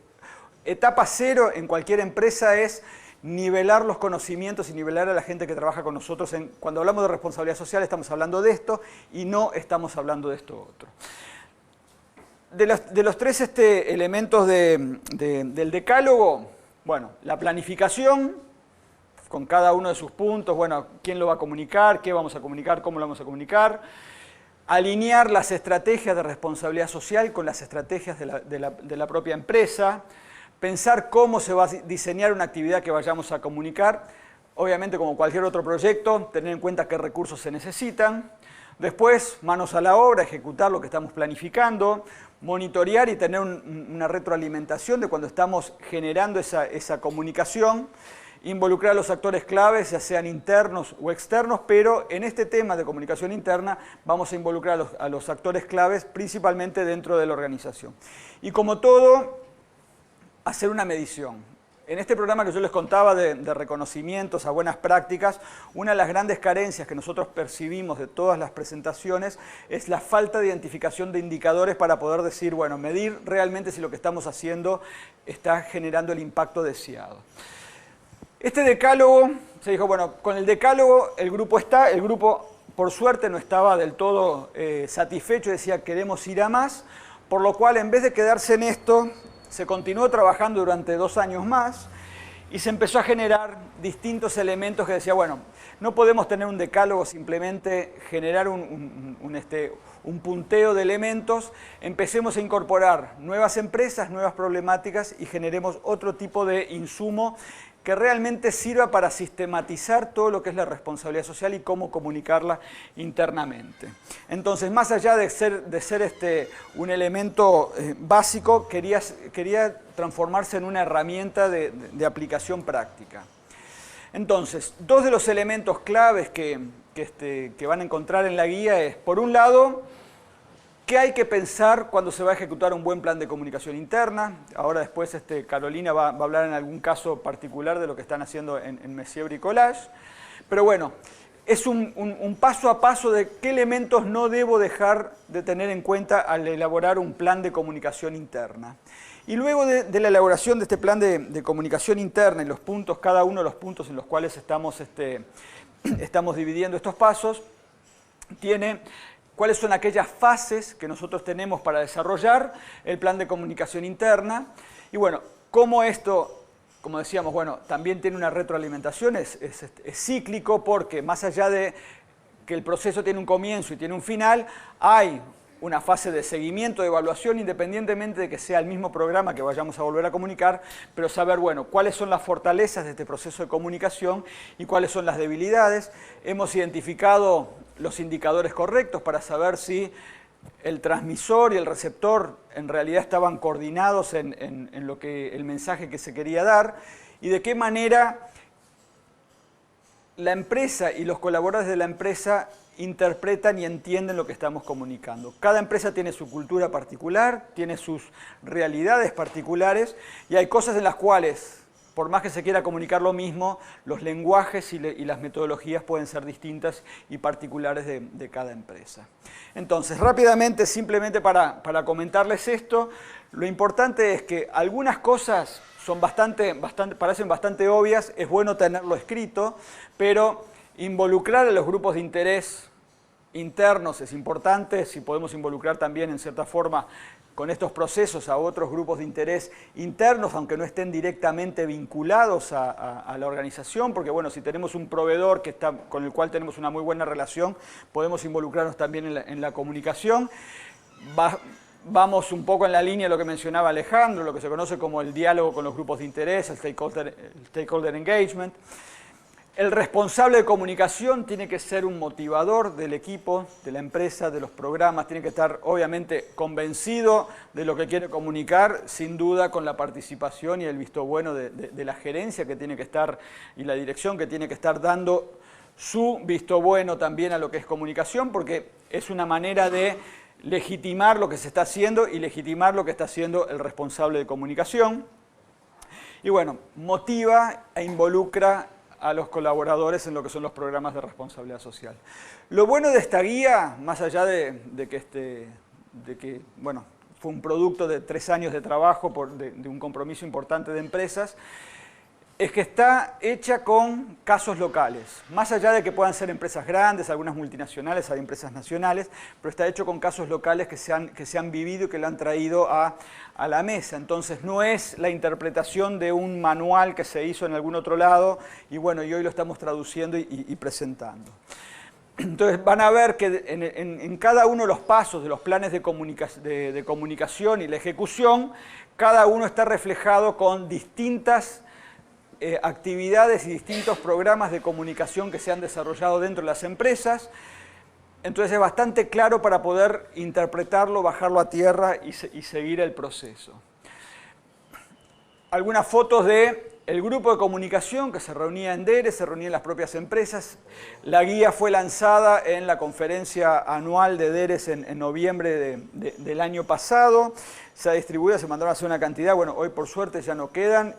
etapa cero en cualquier empresa es nivelar los conocimientos y nivelar a la gente que trabaja con nosotros. Cuando hablamos de responsabilidad social estamos hablando de esto y no estamos hablando de esto otro. De los tres elementos del decálogo, bueno, la planificación, con cada uno de sus puntos, bueno, quién lo va a comunicar, qué vamos a comunicar, cómo lo vamos a comunicar. Alinear las estrategias de responsabilidad social con las estrategias de la propia empresa, pensar cómo se va a diseñar una actividad que vayamos a comunicar, obviamente como cualquier otro proyecto, tener en cuenta qué recursos se necesitan, después manos a la obra, ejecutar lo que estamos planificando, monitorear y tener una retroalimentación de cuando estamos generando esa comunicación, involucrar a los actores claves, ya sean internos o externos, pero en este tema de comunicación interna vamos a involucrar a los actores claves principalmente dentro de la organización. Y como todo, hacer una medición. En este programa que yo les contaba de reconocimientos a buenas prácticas, una de las grandes carencias que nosotros percibimos de todas las presentaciones es la falta de identificación de indicadores para poder decir, bueno, medir realmente si lo que estamos haciendo está generando el impacto deseado. Este decálogo, se dijo, bueno, con el decálogo el grupo por suerte no estaba del todo satisfecho, decía queremos ir a más, por lo cual en vez de quedarse en esto, se continuó trabajando durante 2 años más y se empezó a generar distintos elementos que decía, bueno, no podemos tener un decálogo, simplemente generar un punteo de elementos, empecemos a incorporar nuevas empresas, nuevas problemáticas y generemos otro tipo de insumo que realmente sirva para sistematizar todo lo que es la responsabilidad social y cómo comunicarla internamente. Entonces, más allá de ser un elemento básico, quería transformarse en una herramienta de aplicación práctica. Entonces, 2 de los elementos claves que van a encontrar en la guía es, por un lado, ¿qué hay que pensar cuando se va a ejecutar un buen plan de comunicación interna? Ahora después Carolina va a hablar en algún caso particular de lo que están haciendo en Messier Bricolage. Pero bueno, es un paso a paso de qué elementos no debo dejar de tener en cuenta al elaborar un plan de comunicación interna. Y luego de la elaboración de este plan de comunicación interna y los puntos, cada uno de los puntos en los cuales estamos dividiendo estos pasos, tiene cuáles son aquellas fases que nosotros tenemos para desarrollar el plan de comunicación interna. Y bueno, cómo esto, como decíamos, bueno, también tiene una retroalimentación, es cíclico porque más allá de que el proceso tiene un comienzo y tiene un final, hay una fase de seguimiento, de evaluación, independientemente de que sea el mismo programa que vayamos a volver a comunicar, pero saber, bueno, cuáles son las fortalezas de este proceso de comunicación y cuáles son las debilidades. Hemos identificado los indicadores correctos para saber si el transmisor y el receptor en realidad estaban coordinados en el mensaje que se quería dar y de qué manera la empresa y los colaboradores de la empresa interpretan y entienden lo que estamos comunicando. Cada empresa tiene su cultura particular, tiene sus realidades particulares y hay cosas en las cuales por más que se quiera comunicar lo mismo, los lenguajes y las metodologías pueden ser distintas y particulares de cada empresa. Entonces, rápidamente, simplemente para comentarles esto, lo importante es que algunas cosas son parecen bastante obvias, es bueno tenerlo escrito, pero involucrar a los grupos de interés internos es importante, si podemos involucrar también en cierta forma con estos procesos a otros grupos de interés internos, aunque no estén directamente vinculados a la organización, porque bueno, si tenemos un proveedor con el cual tenemos una muy buena relación, podemos involucrarnos también en la comunicación. Vamos un poco en la línea de lo que mencionaba Alejandro, lo que se conoce como el diálogo con los grupos de interés, el stakeholder engagement. El responsable de comunicación tiene que ser un motivador del equipo, de la empresa, de los programas, tiene que estar obviamente convencido de lo que quiere comunicar, sin duda con la participación y el visto bueno de la gerencia que tiene que estar y la dirección que tiene que estar dando su visto bueno también a lo que es comunicación, porque es una manera de legitimar lo que se está haciendo y legitimar lo que está haciendo el responsable de comunicación. Y bueno, motiva e involucra a los colaboradores en lo que son los programas de responsabilidad social. Lo bueno de esta guía, más allá de que bueno, fue un producto de 3 años de trabajo de un compromiso importante de empresas, es que está hecha con casos locales. Más allá de que puedan ser empresas grandes, algunas multinacionales, hay empresas nacionales, pero está hecho con casos locales que se han vivido y que lo han traído a la mesa. Entonces no es la interpretación de un manual que se hizo en algún otro lado y bueno, y hoy lo estamos traduciendo y presentando. Entonces van a ver que en cada uno de los pasos de los planes de comunicación y la ejecución, cada uno está reflejado con distintas actividades y distintos programas de comunicación que se han desarrollado dentro de las empresas. Entonces es bastante claro para poder interpretarlo, bajarlo a tierra y seguir el proceso. Algunas fotos del grupo de comunicación que se reunía en DERES, se reunía en las propias empresas. La guía fue lanzada en la conferencia anual de DERES en noviembre del año pasado. Se ha distribuido, se mandaron a hacer una cantidad, bueno, hoy por suerte ya no quedan.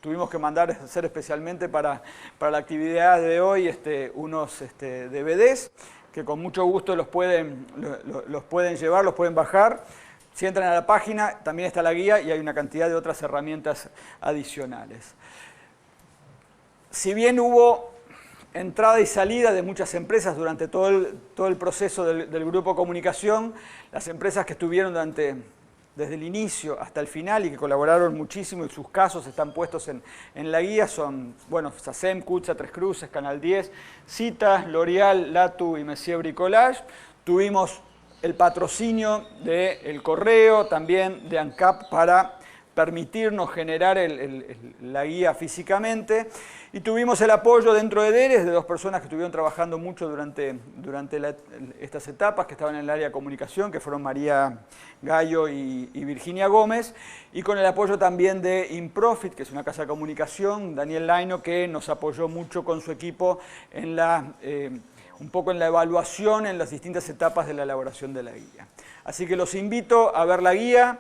Tuvimos que mandar a hacer especialmente para la actividad de hoy unos DVDs que con mucho gusto los pueden llevar, los pueden bajar. Si entran a la página también está la guía y hay una cantidad de otras herramientas adicionales. Si bien hubo entrada y salida de muchas empresas durante todo el proceso del grupo comunicación, las empresas que estuvieron desde el inicio hasta el final y que colaboraron muchísimo y sus casos están puestos en la guía son, bueno, SACEM, CUTSA, Tres Cruces, Canal 10, Cita, L'Oreal, Latu y Messier Bricolage. Tuvimos el patrocinio del correo, también de ANCAP para permitirnos generar la guía físicamente. Y tuvimos el apoyo dentro de DERES de 2 personas que estuvieron trabajando mucho durante estas etapas, que estaban en el área de comunicación, que fueron María Gallo y Virginia Gómez, y con el apoyo también de Improfit, que es una casa de comunicación, Daniel Laino, que nos apoyó mucho con su equipo un poco en la evaluación en las distintas etapas de la elaboración de la guía. Así que los invito a ver la guía,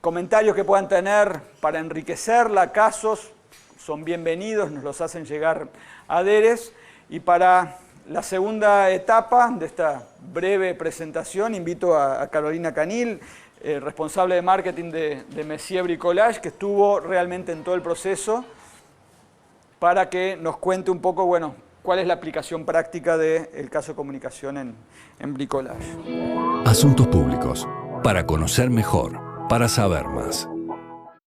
comentarios que puedan tener para enriquecerla, casos, son bienvenidos, nos los hacen llegar a DERES. Y para la segunda etapa de esta breve presentación, invito a Carolina Canil, responsable de marketing de Messier Bricolage, que estuvo realmente en todo el proceso, para que nos cuente un poco, bueno, cuál es la aplicación práctica del caso de comunicación en Bricolage. Asuntos públicos, para conocer mejor, para saber más.